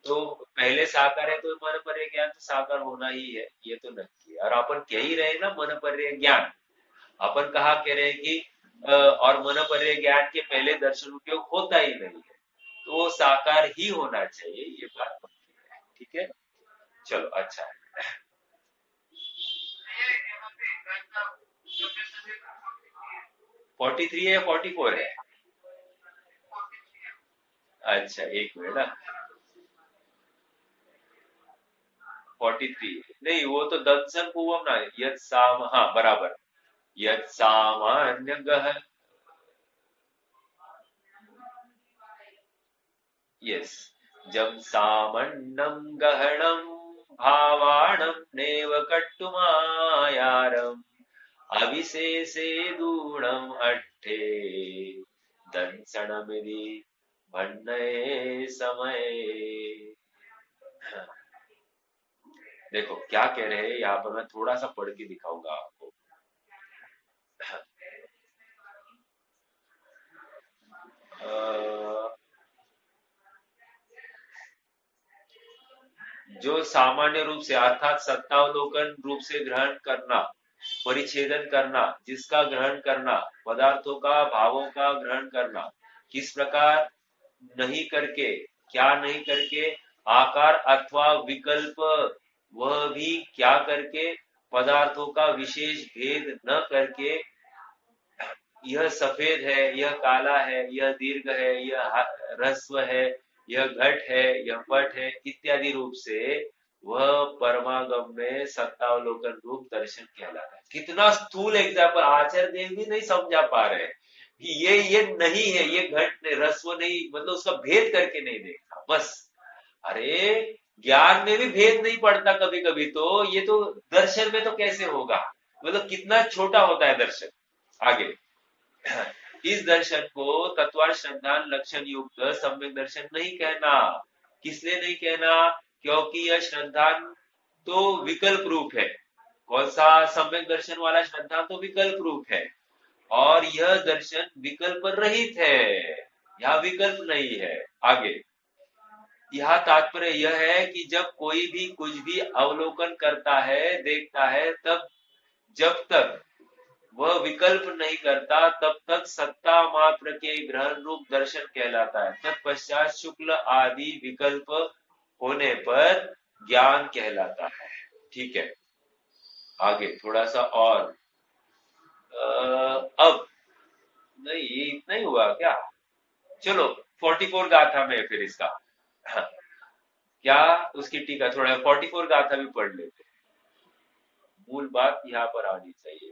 तो पहले साकार है तो मन पर्याय ज्ञान तो साकार होना ही है, ये तो नक्की है। और अपन कह ही रहे ना मन पर्याय ज्ञान, अपन कहा कह रहे हैं कि और मन पर्याय ज्ञान के पहले दर्शन उपयोग होता ही नहीं है, तो वो साकार ही होना चाहिए, ये बात पक्की है। ठीक है, चलो अच्छा है। ये यहाँ पे करता सबसे सबसे 43 है या 44 है? 43 अच्छा एक मिनट ना, 43 नहीं, वो तो दत्सन पूर्वम ना, यद साम, हाँ बराबर, यद सामान्य गह, यस, जब सामन्नम गहनम भावाणम नेव कट्टुमायारम अविशेषे दूणम अट्ठे दंसनमिति भन्नये समय। देखो क्या कह रहे हैं यहाँ पर, मैं थोड़ा सा पढ़ के दिखाऊंगा आपको। अ, जो सामान्य रूप से अर्थात सत्तावलोकन रूप से ग्रहण करना, परिच्छेदन करना, जिसका ग्रहण करना, पदार्थों का भावों का ग्रहण करना, किस प्रकार नहीं करके, क्या नहीं करके, आकार अथवा विकल्प, वह भी क्या करके, पदार्थों का विशेष भेद न करके, यह सफेद है, यह काला है, यह दीर्घ है, यह ह्रस्व है, यह घट है, यह पट है, इत्यादि रूप से वह परमागम में सत्तावलोकन रूप दर्शन कहलाता है। कितना स्थूल एग्जाम्पल, आचार्य देव भी नहीं समझा पा रहे हैं कि ये नहीं है, ये घट नहीं, ह्रस्व नहीं, मतलब उसका भेद करके नहीं देखा बस। अरे ज्ञान में भी भेद नहीं पड़ता कभी कभी, तो ये तो दर्शन में तो कैसे होगा, मतलब कितना छोटा होता है दर्शन। आगे, इस दर्शन को तत्वानुसंधान लक्षण युक्त सम्यक दर्शन नहीं कहना। किसलिए नहीं कहना? क्योंकि यह श्रद्धान तो विकल्प रूप है। कौन सा सम्यक दर्शन वाला श्रद्धान तो विकल्प रूप है, और यह दर्शन विकल्प रहित है, यह विकल्प नहीं है। आगे, यह तात्पर्य यह है कि जब कोई भी कुछ भी अवलोकन करता है, देखता है, तब जब तक वह विकल्प नहीं करता तब तक सत्ता मात्र के ग्रहण रूप दर्शन कहलाता है। तत्पश्चात शुक्ल आदि विकल्प होने पर ज्ञान कहलाता है। ठीक है, आगे थोड़ा सा और, अब नहीं, ये इतना ही हुआ क्या? चलो 44 गाथा में फिर इसका, हाँ, क्या उसकी टीका, थोड़ा 44 गाथा भी पढ़ लेते, मूल बात यहाँ पर आनी चाहिए।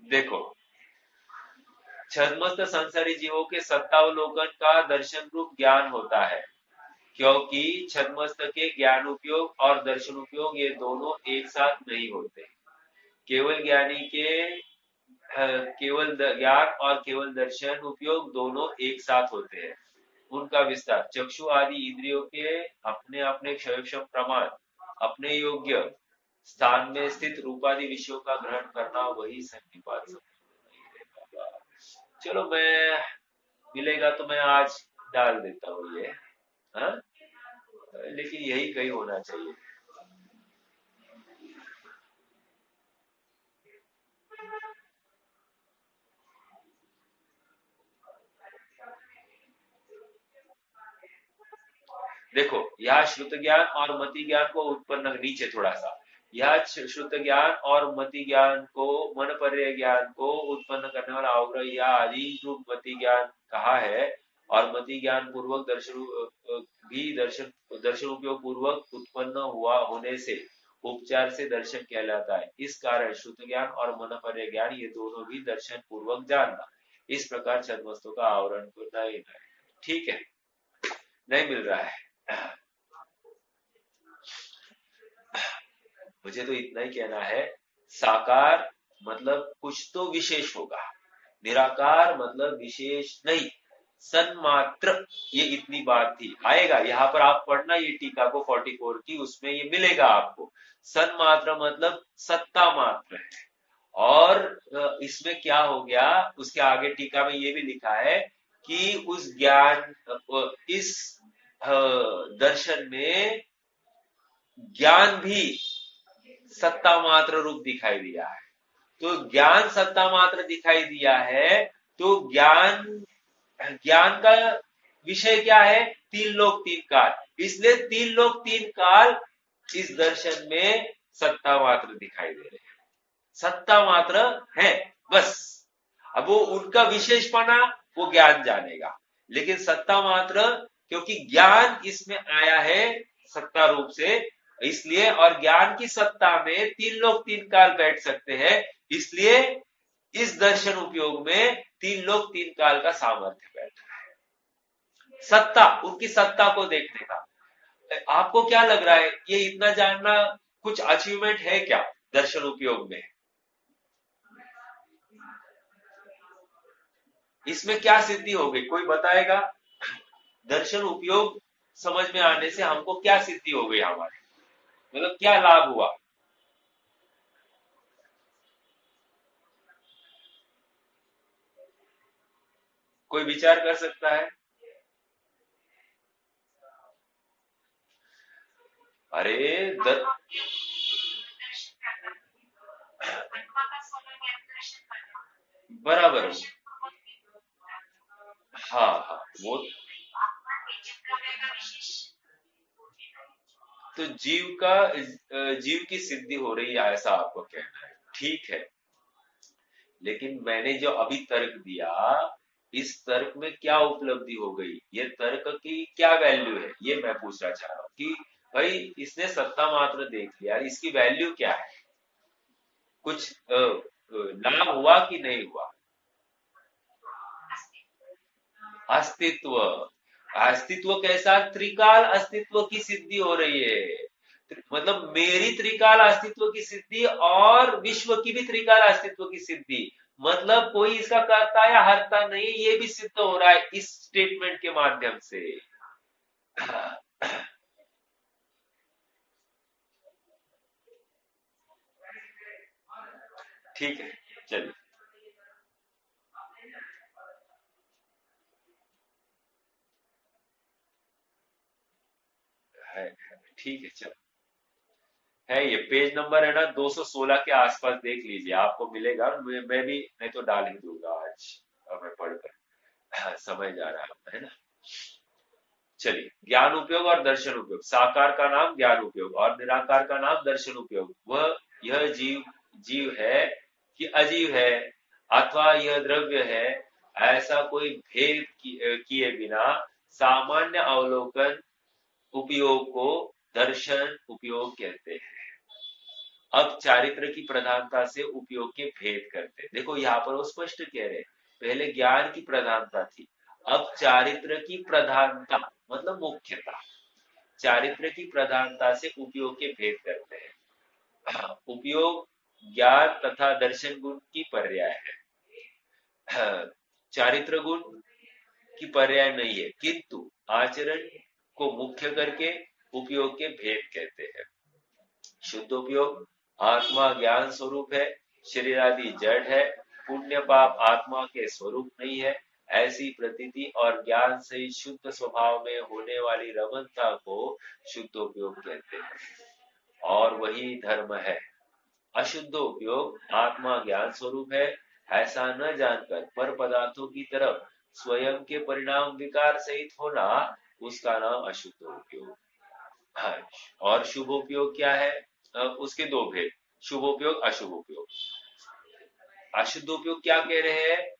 देखो, छद्मस्त संसारी जीवों के सत्तावलोकन का दर्शन रूप ज्ञान होता है, क्योंकि छद्मस्त के ज्ञान उपयोग और दर्शन उपयोग ये दोनों एक साथ नहीं होते। केवल ज्ञानी के केवल ज्ञान और केवल दर्शन उपयोग दोनों एक साथ होते हैं। उनका विस्तार चक्षु आदि इंद्रियों के अपने अपने क्षयक्षम प्रमाण, अपने योग्य स्थान में स्थित रूपादि विषयों का ग्रहण करना, वही सन्निपात समझ। चलो मैं, मिलेगा तो मैं आज डाल देता हूँ ये, हाँ, लेकिन यही कहीं होना चाहिए। देखो, यह श्रुत ज्ञान और मति ज्ञान को उत्पन्न, नीचे थोड़ा सा, यह श्रुत ज्ञान और मति ज्ञान को, मन पर्य ज्ञान को उत्पन्न करने वाला अवग्रह या आदि रूप मति ज्ञान कहा है, और मति ज्ञान पूर्वक दर्शन भी दर्शन दर्शन उपयोग पूर्वक उत्पन्न हुआ होने से उपचार से दर्शन कहलाता है। इस कारण श्रुत ज्ञान और मन पर्य ज्ञान ये दोनों भी दर्शन पूर्वक जानना। इस प्रकार छद्मस्तों का आवरण को नहीं, ठीक है, नहीं मिल रहा है। मुझे तो इतना ही कहना है, साकार मतलब कुछ तो विशेष होगा, निराकार मतलब विशेष नहीं, सन्मात्र, ये इतनी बात थी। आएगा यहाँ पर, आप पढ़ना ये टीका को 44 की, उसमें ये मिलेगा आपको। सन्मात्र मतलब सत्ता मात्र है। और इसमें क्या हो गया, उसके आगे टीका में ये भी लिखा है कि उस ज्ञान, इस दर्शन में ज्ञान भी सत्ता मात्र रूप दिखाई दिया है। तो ज्ञान सत्ता मात्र दिखाई दिया है, तो ज्ञान ज्ञान का विषय क्या है? तीन लोक तीन काल। इसलिए तीन लोक तीन काल इस दर्शन में सत्ता मात्र दिखाई दे रहे हैं, सत्ता मात्र है बस। अब वो उनका विशेषपना वो ज्ञान जानेगा, लेकिन सत्ता मात्र, क्योंकि ज्ञान इसमें आया है सत्ता रूप से, इसलिए, और ज्ञान की सत्ता में तीन लोग तीन काल बैठ सकते हैं, इसलिए इस दर्शन उपयोग में तीन लोग तीन काल का सामर्थ्य बैठा है, सत्ता, उनकी सत्ता को देखने का। आपको क्या लग रहा है, ये इतना जानना कुछ अचीवमेंट है क्या दर्शन उपयोग में? इसमें क्या सिद्धि हो गई, कोई बताएगा? दर्शन उपयोग समझ में आने से हमको क्या सिद्धि हो गई हमारे, मतलब क्या लाभ हुआ? कोई विचार कर सकता है? अरे दर, बराबर, हाँ हाँ, वो तो जीव की सिद्धि हो रही है ऐसा आपको कहना है, ठीक है। लेकिन मैंने जो अभी तर्क दिया, इस तर्क में क्या उपलब्धि हो गई, ये तर्क की क्या वैल्यू है, ये मैं पूछना चाह रहा हूँ कि भाई इसने सत्ता मात्र देख लिया, इसकी वैल्यू क्या है? कुछ लाभ हुआ कि नहीं हुआ? अस्तित्व, अस्तित्व कैसा? त्रिकाल अस्तित्व की सिद्धि हो रही है, मतलब मेरी त्रिकाल अस्तित्व की सिद्धि और विश्व की भी त्रिकाल अस्तित्व की सिद्धि, मतलब कोई इसका कर्ता या हर्ता नहीं, ये भी सिद्ध हो रहा है इस स्टेटमेंट के माध्यम से। ठीक है, चलिए, है, ठीक है, चलो, है, ये पेज नंबर है ना 216 के आसपास, देख लीजिए आपको मिलेगा, मैं भी नहीं तो डाल ही दूंगा आज, अब मैं पढ़कर समझ जा रहा है ना। चलिए, ज्ञान उपयोग और दर्शन उपयोग, साकार का नाम ज्ञान उपयोग और निराकार का नाम दर्शन उपयोग। वह, यह जीव जीव है कि अजीव है, अथवा यह द्रव्य है, ऐसा कोई भेद किए बिना सामान्य अवलोकन उपयोग को दर्शन उपयोग कहते हैं। अब चारित्र की प्रधानता से उपयोग के भेद करते हैं। देखो यहाँ पर वो स्पष्ट कह रहे हैं, पहले ज्ञान की प्रधानता थी, अब चारित्र की प्रधानता, मतलब मुख्यता, चारित्र की प्रधानता से उपयोग के भेद करते हैं। उपयोग ज्ञान तथा दर्शन गुण की पर्याय है, चारित्र गुण की पर्याय नहीं है, किंतु आचरण को मुख्य करके उपयोग के भेद कहते हैं। शुद्ध उपयोग, आत्मा ज्ञान स्वरूप है, शरीर आदि जड़ है, पुण्य पाप आत्मा के स्वरूप नहीं है, ऐसी प्रतीति और ज्ञान से शुद्ध स्वभाव में होने वाली रमणता को शुद्ध उपयोग कहते हैं, और वही धर्म है। अशुद्ध उपयोग, आत्मा ज्ञान स्वरूप है ऐसा न जानकर पर पदार्थों की तरफ स्वयं के परिणाम विकार सहित होना, उसका नाम अशुद्ध उपयोग। हाँ, और शुभ उपयोग क्या है? उसके दो भेद, शुभ उपयोग अशुभ उपयोग। अशुद्ध उपयोग क्या कह रहे हैं?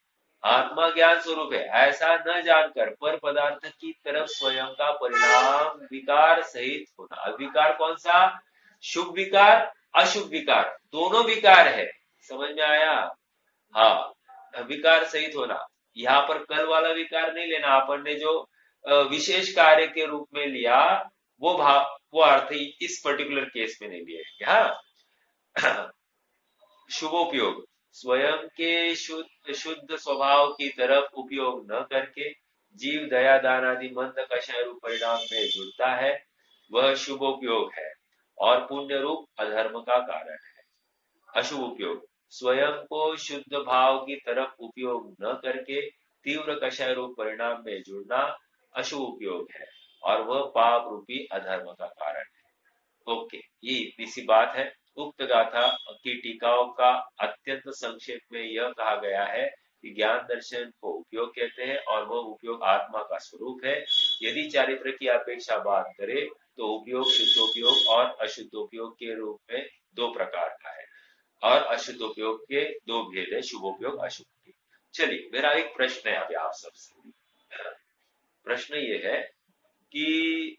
आत्मा ज्ञान स्वरूप है ऐसा न जानकर पर पदार्थ की तरफ स्वयं का परिणाम विकार सहित होना। अब विकार कौन सा? शुभ विकार, अशुभ विकार, दोनों विकार है, समझ में आया? हाँ, विकार सहित होना। यहाँ पर कल वाला विकार नहीं लेना, अपन ने जो विशेष कार्य के रूप में लिया, वो भाव, वो अर्थ इस पर्टिकुलर केस में नहीं लिया। हाँ, शुभोपयोग, स्वयं के शुद्ध स्वभाव की तरफ उपयोग न करके जीव दया दान आदि मंद कषाय रूप परिणाम में जुड़ता है, वह शुभोपयोग है और पुण्य रूप अधर्म का कारण है। अशुभ उपयोग, स्वयं को शुद्ध भाव की तरफ उपयोग न करके तीव्र कषाय रूप परिणाम में जुड़ना अशुभ उपयोग है और वह पाप रूपी अधर्म का कारण है। ओके, ये इतनी सी बात है। उक्त गाथा की टीकाओं का अत्यंत संक्षेप में यह कहा गया है कि ज्ञान दर्शन को उपयोग कहते हैं और वह उपयोग आत्मा का स्वरूप है। यदि चारित्र की अपेक्षा बात करें तो उपयोग शुद्धोपयोग और अशुद्धोपयोग के रूप में दो प्रकार का है और अशुद्धोपयोग के दो भेद है, शुभोपयोग अशुभ। चलिए, मेरा एक प्रश्न है अभी आप सबसे। प्रश्न ये है कि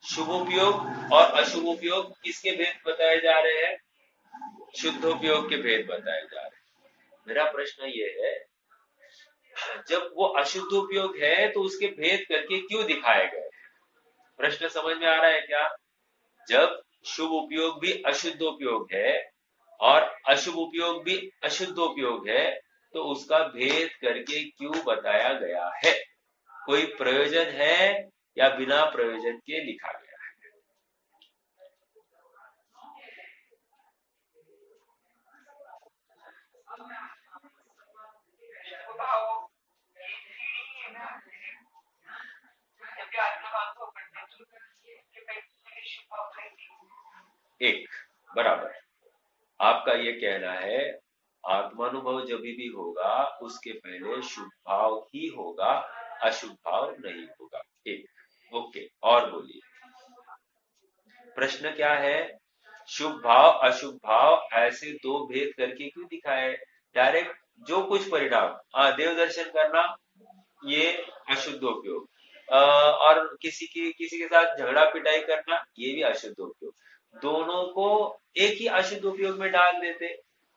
शुभोपयोग और अशुभोपयोग किसके भेद बताए जा रहे हैं? शुद्धोपयोग के भेद बताए जा रहे हैं। मेरा प्रश्न ये है, जब वो अशुद्ध उपयोग है तो उसके भेद करके क्यों दिखाए गए? प्रश्न समझ में आ रहा है क्या? जब शुभ उपयोग भी अशुद्ध उपयोग है और अशुभ उपयोग भी अशुद्ध उपयोग है तो उसका भेद करके क्यों बताया गया है? कोई प्रयोजन है या बिना प्रयोजन के लिखा गया है? एक, बराबर। आपका ये कहना है आत्मानुभव जब भी होगा उसके पहले शुभ भाव ही होगा, अशुभ भाव नहीं होगा। एक, ओके, और बोलिए। प्रश्न क्या है? शुभ भाव अशुभ भाव ऐसे दो भेद करके क्यों दिखाए? डायरेक्ट जो कुछ परिणाम, देव दर्शन करना ये अशुद्ध उपयोग, और किसी के साथ झगड़ा पिटाई करना ये भी अशुद्ध उपयोग। दोनों को एक ही अशुद्ध उपयोग में डाल देते,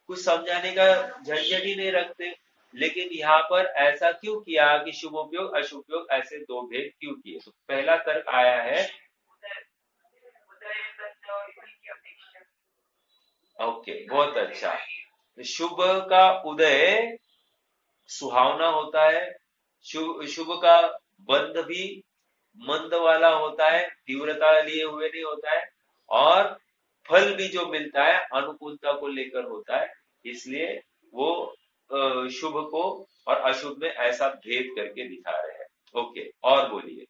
कुछ समझाने का झंझट ही नहीं रखते। लेकिन यहाँ पर ऐसा क्यों किया कि शुभ उपयोग अशुभ उपयोग ऐसे दो भेद क्यों किए? तो पहला तर्क आया है, ओके, बहुत अच्छा। शुभ का उदय सुहावना होता है, शुभ का बंध भी मंद वाला होता है, तीव्रता लिए हुए नहीं होता है, और फल भी जो मिलता है अनुकूलता को लेकर होता है। इसलिए वो शुभ को और अशुभ में ऐसा भेद करके दिखा रहे हैं। ओके, और बोलिए।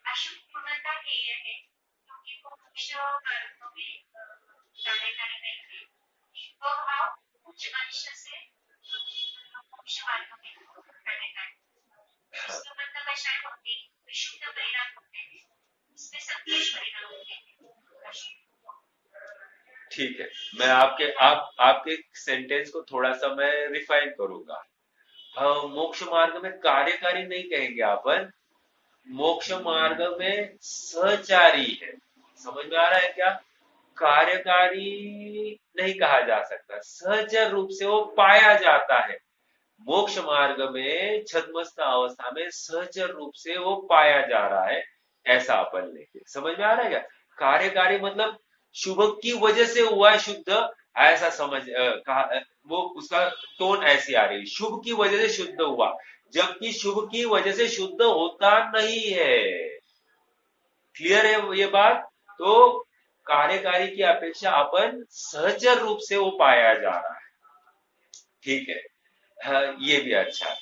अशुभ पूर्णता के ये है क्योंकि वो मोक्ष मार्ग में कार्यकारी नहीं है। शुभ भाव उच्च मनुष्य से मोक्ष मार्ग में कार्यकारी, इसका मतलब ऐसा है कि विशुद्ध परिणाम होते हैं, इसमें संतोष परिणाम होते हैं। ठीक है, मैं आपके सेंटेंस को थोड़ा सा मैं रिफाइन करूंगा। हाँ, मोक्ष मार्ग में कार्यकारी नहीं कहेंगे अपन, मोक्ष मार्ग में सहचारी है। समझ में आ रहा है क्या? कार्यकारी नहीं कहा जा सकता, सहचर रूप से वो पाया जाता है। मोक्ष मार्ग में छद्मस्त अवस्था में सहचर रूप से वो पाया जा रहा है, ऐसा अपन लेंगे। समझ में आ रहा है क्या? कार्यकारी मतलब शुभ की वजह से हुआ है शुद्ध, ऐसा समझ वो उसका टोन ऐसी आ रही है, शुभ की वजह से शुद्ध हुआ, जबकि शुभ की वजह से शुद्ध होता नहीं है। क्लियर है ये बात? तो कार्यकारी की अपेक्षा अपन सहचर रूप से वो पाया जा रहा है। ठीक है, हाँ, ये भी अच्छा है।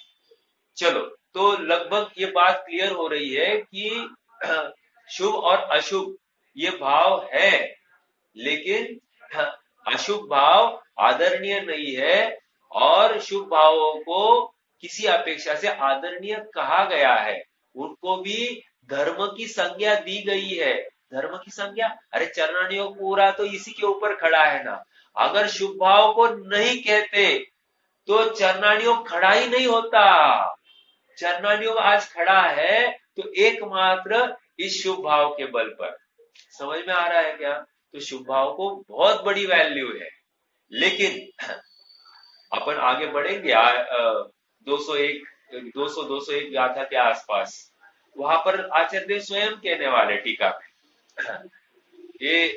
चलो, तो लगभग ये बात क्लियर हो रही है कि शुभ और अशुभ ये भाव है, लेकिन अशुभ भाव आदरणीय नहीं है और शुभ भावों को किसी अपेक्षा से आदरणीय कहा गया है। उनको भी धर्म की संज्ञा दी गई है। धर्म की संज्ञा, अरे चरणानियों पूरा तो इसी के ऊपर खड़ा है ना। अगर शुभ भाव को नहीं कहते तो चरणानियों खड़ा ही नहीं होता। चरणानियों आज खड़ा है तो एकमात्र इस शुभ भाव के बल पर। समझ में आ रहा है क्या? तो शुभ भाव को बहुत बड़ी वैल्यू है। लेकिन अपन आगे बढ़ेंगे 201 गाथा के आसपास, वहां पर आचार्य देव स्वयं कहने वाले टीका में ये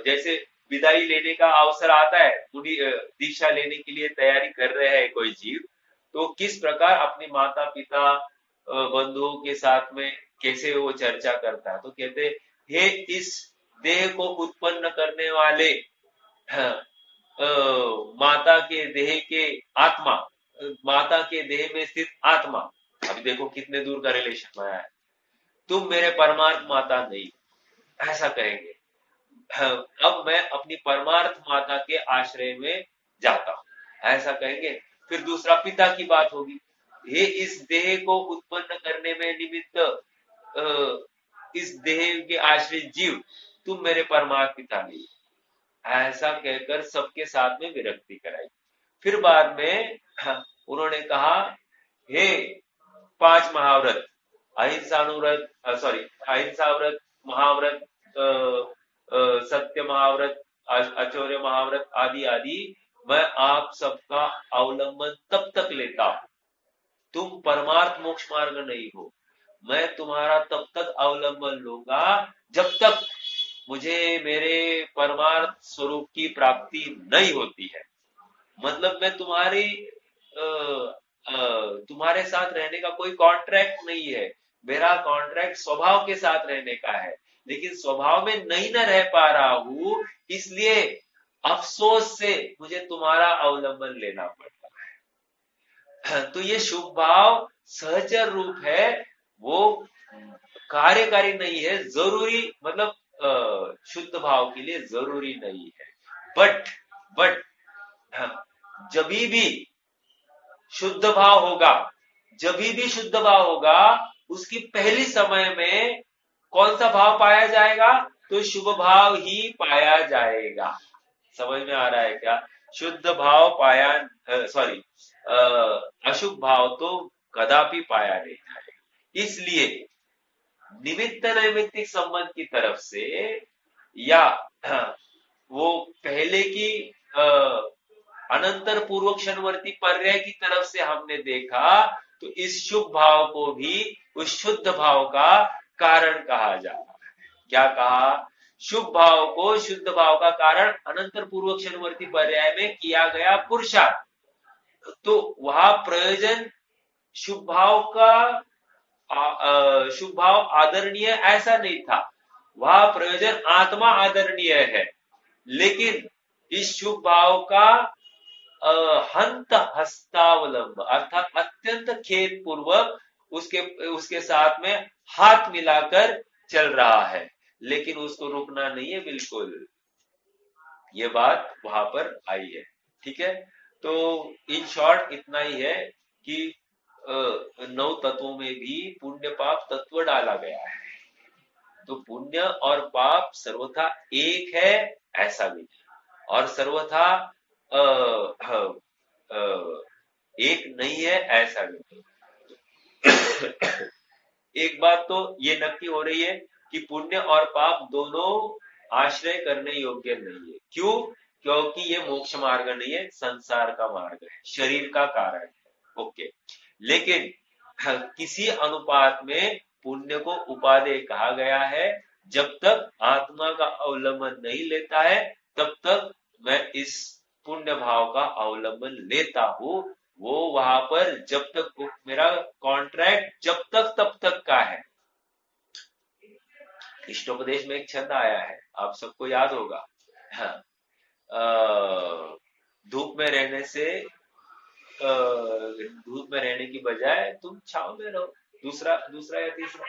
जैसे विदाई लेने का अवसर आता है, पूरी दीक्षा लेने के लिए तैयारी कर रहे हैं कोई जीव, तो किस प्रकार अपने माता पिता बंधुओं के साथ में कैसे वो चर्चा करता है। तो कहते, हे इस देह को उत्पन्न करने वाले माता के देह के आत्मा, माता के देह में स्थित आत्मा, अभी देखो कितने दूर का रिलेशन आया है, तुम मेरे परमार्थ माता नहीं, ऐसा कहेंगे। अब मैं अपनी परमार्थ माता के आश्रय में जाता हूं, ऐसा कहेंगे। फिर दूसरा पिता की बात होगी, हे इस देह को उत्पन्न करने में निमित्त इस देह के आश्रित जीव, तुम मेरे परमात्म पिता नहीं, ऐसा कहकर सबके साथ में विरक्ति कराई। फिर बाद में उन्होंने कहा, हे 5 महाव्रत, अहिंसानुव्रत, सॉरी अहिंसा व्रत, महाव्रत, सत्य महाव्रत, अचौर्य महाव्रत आदि आदि, मैं आप सबका अवलंबन तब तक लेता हूं, तुम परमार्थ मोक्ष मार्ग नहीं हो, मैं तुम्हारा तब तक अवलंबन लूंगा जब तक मुझे मेरे परमार्थ स्वरूप की प्राप्ति नहीं होती है। मतलब मैं तुम्हारे साथ रहने का कोई कॉन्ट्रैक्ट नहीं है, मेरा कॉन्ट्रैक्ट स्वभाव के साथ रहने का है, लेकिन स्वभाव में नहीं न रह पा रहा हूं, इसलिए अफसोस से मुझे तुम्हारा अवलंबन लेना पड़ता है। तो ये शुभ भाव सहचर रूप है, वो कार्यकारी नहीं है, जरूरी मतलब शुद्ध भाव के लिए जरूरी नहीं है। बट जभी भी शुद्ध भाव होगा, जभी भी शुद्ध भाव होगा, उसकी पहली समय में कौन सा भाव पाया जाएगा? तो शुभ भाव ही पाया जाएगा। समझ में आ रहा है क्या? शुद्ध भाव पाया, सॉरी अशुभ भाव तो कदापि पाया नहीं जाएगा। इसलिए निमित्त नैमित्तिक संबंध की तरफ से या वो पहले की अनंतर पूर्वक क्षणवर्ती पर्याय की तरफ से हमने देखा, तो इस शुभ भाव को भी उस शुद्ध भाव का कारण कहा जाता है। क्या कहा? शुभ भाव को शुद्ध भाव का कारण अनंतर पूर्वक क्षणवर्ती पर्याय में किया गया पुरुषार्थ। तो वहां प्रयोजन शुभ भाव का शुभ भाव आदरणीय ऐसा नहीं था, वह प्रयोजन आत्मा आदरणीय है, लेकिन इस शुभ भाव का हंत हस्तावलंब अर्थात अत्यंत खेद पूर्वक उसके साथ में हाथ मिलाकर चल रहा है, लेकिन उसको रुकना नहीं है बिल्कुल। ये बात वहां पर आई है। ठीक है, तो इन शॉर्ट इतना ही है कि 9 तत्वों में भी पुण्य पाप तत्व डाला गया है। तो पुण्य और पाप सर्वथा एक है ऐसा भी, और सर्वथा एक नहीं है ऐसा भी। एक बात तो ये नक्की हो रही है कि पुण्य और पाप दोनों आश्रय करने योग्य नहीं है। क्यों? क्योंकि ये मोक्ष मार्ग नहीं है, संसार का मार्ग है, शरीर का कारण है। ओके, लेकिन किसी अनुपात में पुण्य को उपादेय कहा गया है। जब तक आत्मा का अवलंबन नहीं लेता है, तब तक मैं इस पुण्य भाव का अवलंबन लेता हूं। वो वहां पर जब तक मेरा कॉन्ट्रैक्ट जब तक तब तक का है। इष्टोपदेश में एक छंद आया है, आप सबको याद होगा। हाँ, धूप में रहने से धूप में रहने की बजाय तुम छाव में रहो। दूसरा या तीसरा,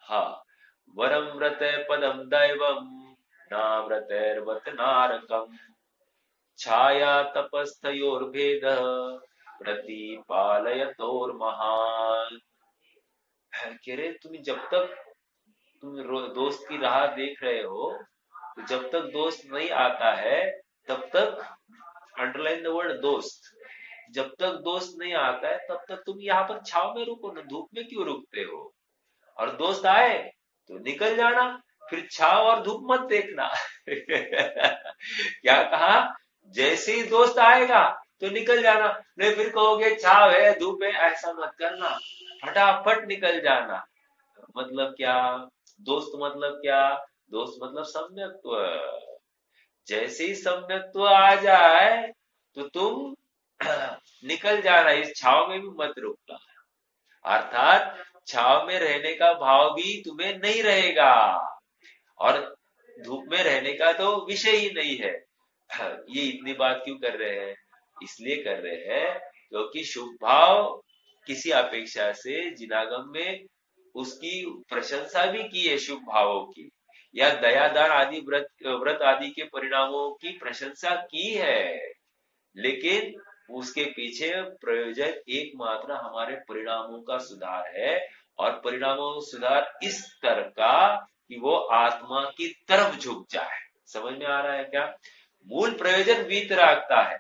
हाँ, वरम व्रत पदम दैवम नाव्रतैर्वत नारकम छाया तपस्थयोर्भेद प्रतिपालयतोर्महान। कह रहे तुम जब तक तुम दोस्त की राह देख रहे हो, तो जब तक दोस्त नहीं आता है तब तक, अंडरलाइन द वर्ड दोस्त, जब तक दोस्त नहीं आता है तब तक तुम यहाँ पर छाव में रुको ना, धूप में क्यों रुकते हो? और दोस्त आए तो निकल जाना, फिर छाव और धूप मत देखना। क्या कहा? जैसे ही दोस्त आएगा तो निकल जाना, नहीं फिर कहोगे छाव है धूप है, ऐसा मत करना, फटाफट निकल जाना। मतलब क्या? दोस्त मतलब क्या? दोस्त मतलब सम्यक्त्व। जैसे ही सम्यक्त्व आ जाए तो तुम निकल जाना, इस छाव में भी मत रुकना। अर्थात छाव में रहने का भाव भी तुम्हें नहीं रहेगा, और धूप में रहने का तो विषय ही नहीं है। ये इतनी बात क्यों कर रहे हैं? इसलिए कर रहे हैं क्योंकि शुभ भाव किसी अपेक्षा से जिनागम में उसकी प्रशंसा भी की है शुभ भावों की, या दया दान आदि व्रत व्रत आदि के परिणामों की प्रशंसा की है, लेकिन उसके पीछे प्रयोजन एकमात्र हमारे परिणामों का सुधार है। और परिणामों का सुधार इस तरह का कि वो आत्मा की तरफ झुक जाए। समझ में आ रहा है क्या? मूल प्रयोजन वीतरागता है।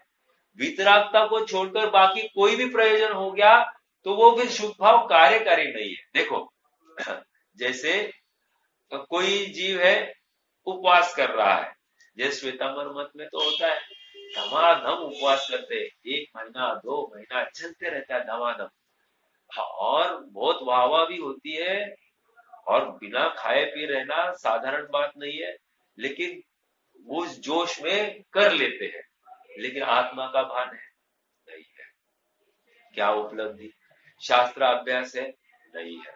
वीतरागता को छोड़कर बाकी कोई भी प्रयोजन हो गया तो वो फिर शुभ भाव कार्यकारी नहीं है। देखो, जैसे कोई जीव है, उपवास कर रहा है, जैसे श्वेतांबर मत में तो होता है, धमाधम उपवास करते हैं, 1 महीना 2 महीना चलते रहता है धमाधम। हाँ, और बहुत वाहवाह भी होती है, और बिना खाए पी रहना साधारण बात नहीं है, लेकिन वो उस जोश में कर लेते हैं। लेकिन आत्मा का भान है? नहीं है। क्या उपलब्धि? शास्त्र अभ्यास है? नहीं है।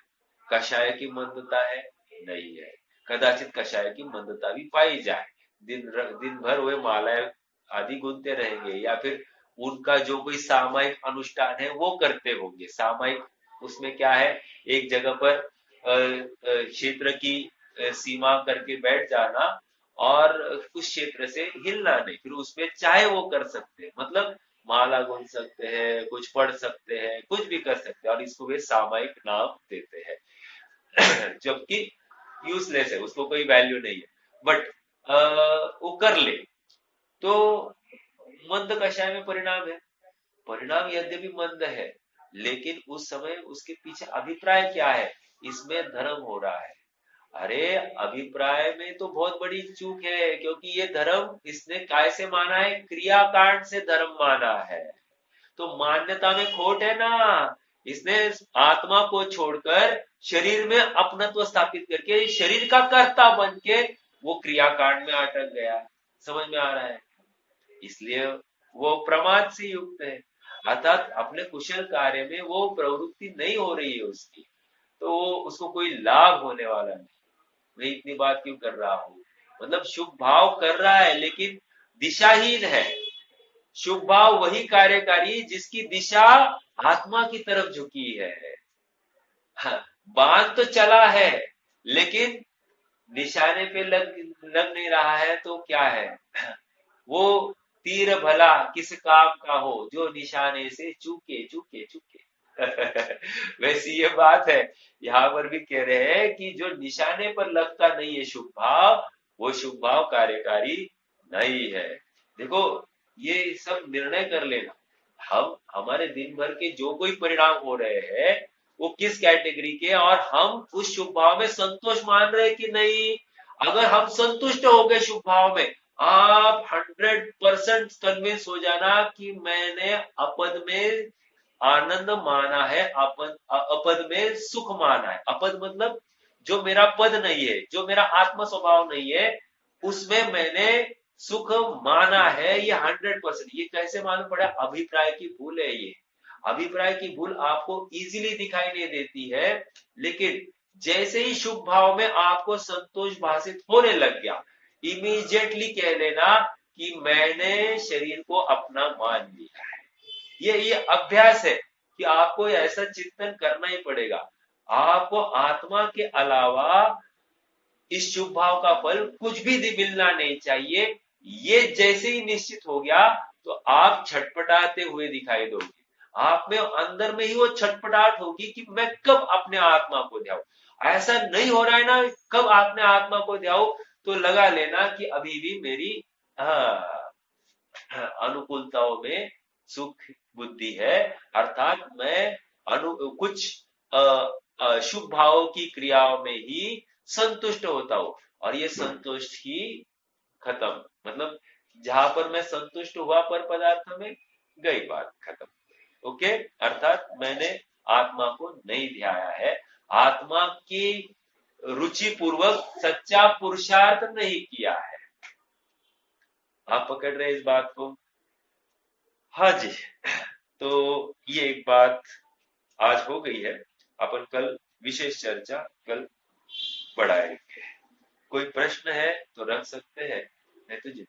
कषाय की मंदता है? नहीं है। कदाचित कषाय की मंदता भी पाई जाए, दिन भर वे मालाएं आदि गूंथते रहेंगे, या फिर उनका जो कोई सामायिक अनुष्ठान है वो करते होंगे। सामायिक उसमें क्या है, एक जगह पर क्षेत्र की सीमा करके बैठ जाना, और कुछ क्षेत्र से हिलना नहीं, फिर उसमें चाहे वो कर सकते हैं, मतलब माला गुन सकते हैं, कुछ पढ़ सकते हैं, कुछ भी कर सकते हैं, और इसको वे सामायिक नाम देते हैं। जबकि यूजलेस है, उसको कोई वैल्यू नहीं है, बट वो कर ले तो मंद कषाय में परिणाम है। परिणाम यद्यपि मंद है, लेकिन उस समय उसके पीछे अभिप्राय क्या है, इसमें धर्म हो रहा है। अरे, अभिप्राय में तो बहुत बड़ी चूक है, क्योंकि ये धर्म इसने काय से माना है, क्रियाकांड से धर्म माना है। तो मान्यता में खोट है ना। इसने आत्मा को छोड़कर शरीर में अपनत्व स्थापित करके शरीर का कर्ता बन के वो क्रियाकांड में अटक गया। समझ में आ रहा है? इसलिए वो प्रमाद से युक्त है, अर्थात अपने कुशल कार्य में वो प्रवृत्ति नहीं हो रही है उसकी, तो उसको कोई लाभ होने वाला नहीं। मैं इतनी बात क्यों कर रहा हूं, मतलब शुभ भाव कर रहा है लेकिन दिशाहीन है। शुभ भाव वही कार्यकारी जिसकी दिशा आत्मा की तरफ झुकी है। हाँ, बांध तो चला है, लेकिन निशाने पे लग नहीं रहा है, तो क्या है? वो तीर भला किस काम का हो, जो निशाने से चूके चूके चूके। वैसी ये बात है, यहाँ पर भी कह रहे हैं कि जो निशाने पर लगता नहीं है शुभ भाव, वो शुभ भाव कार्यकारी नहीं है। देखो, ये सब निर्णय कर लेना, हम हमारे दिन भर के जो कोई परिणाम हो रहे हैं वो किस कैटेगरी के, और हम उस शुभ भाव में संतोष मान रहे कि नहीं। अगर हम संतुष्ट हो गए शुभ भाव में, आप 100% कन्विंस हो जाना कि मैंने अपद में आनंद माना है, अपद में सुख माना है। अपद मतलब जो मेरा पद नहीं है, जो मेरा आत्म स्वभाव नहीं है, उसमें मैंने सुख माना है। ये 100%। ये कैसे मालूम पड़ा? अभिप्राय की भूल है ये। अभिप्राय की भूल आपको इजीली दिखाई नहीं देती है, लेकिन जैसे ही शुभ भाव में आपको संतोष भाषित होने लग गया, इमीडिएटली कह लेना कि मैंने शरीर को अपना मान लिया है। ये अभ्यास है कि आपको ऐसा चिंतन करना ही पड़ेगा। आपको आत्मा के अलावा इस शुभ भाव का फल कुछ भी मिलना नहीं चाहिए। ये जैसे ही निश्चित हो गया तो आप छटपटाते हुए दिखाई दोगे। आप में अंदर में ही वो छटपटाहट होगी कि मैं कब अपने आत्मा को ध्याऊं। ऐसा नहीं हो रहा है ना, कब अपने आत्मा को ध्याऊं, तो लगा लेना कि अभी भी मेरी अनुकूलताओं में सुख बुद्धि है, अर्थात मैं कुछ शुभ भावों की क्रियाओं में ही संतुष्ट होता हूं, और ये संतुष्ट ही खत्म। मतलब जहां पर मैं संतुष्ट हुआ पर पदार्थ में, गई बात खत्म। ओके, अर्थात मैंने आत्मा को नहीं ध्याया है, आत्मा की रुचि पूर्वक सच्चा पुरुषार्थ नहीं किया है। आप पकड़ रहे इस बात को? हाँ जी। तो ये एक बात आज हो गई है। अपन कल विशेष चर्चा कल बढ़ाएंगे। कोई प्रश्न है तो रख सकते हैं, नहीं तो जित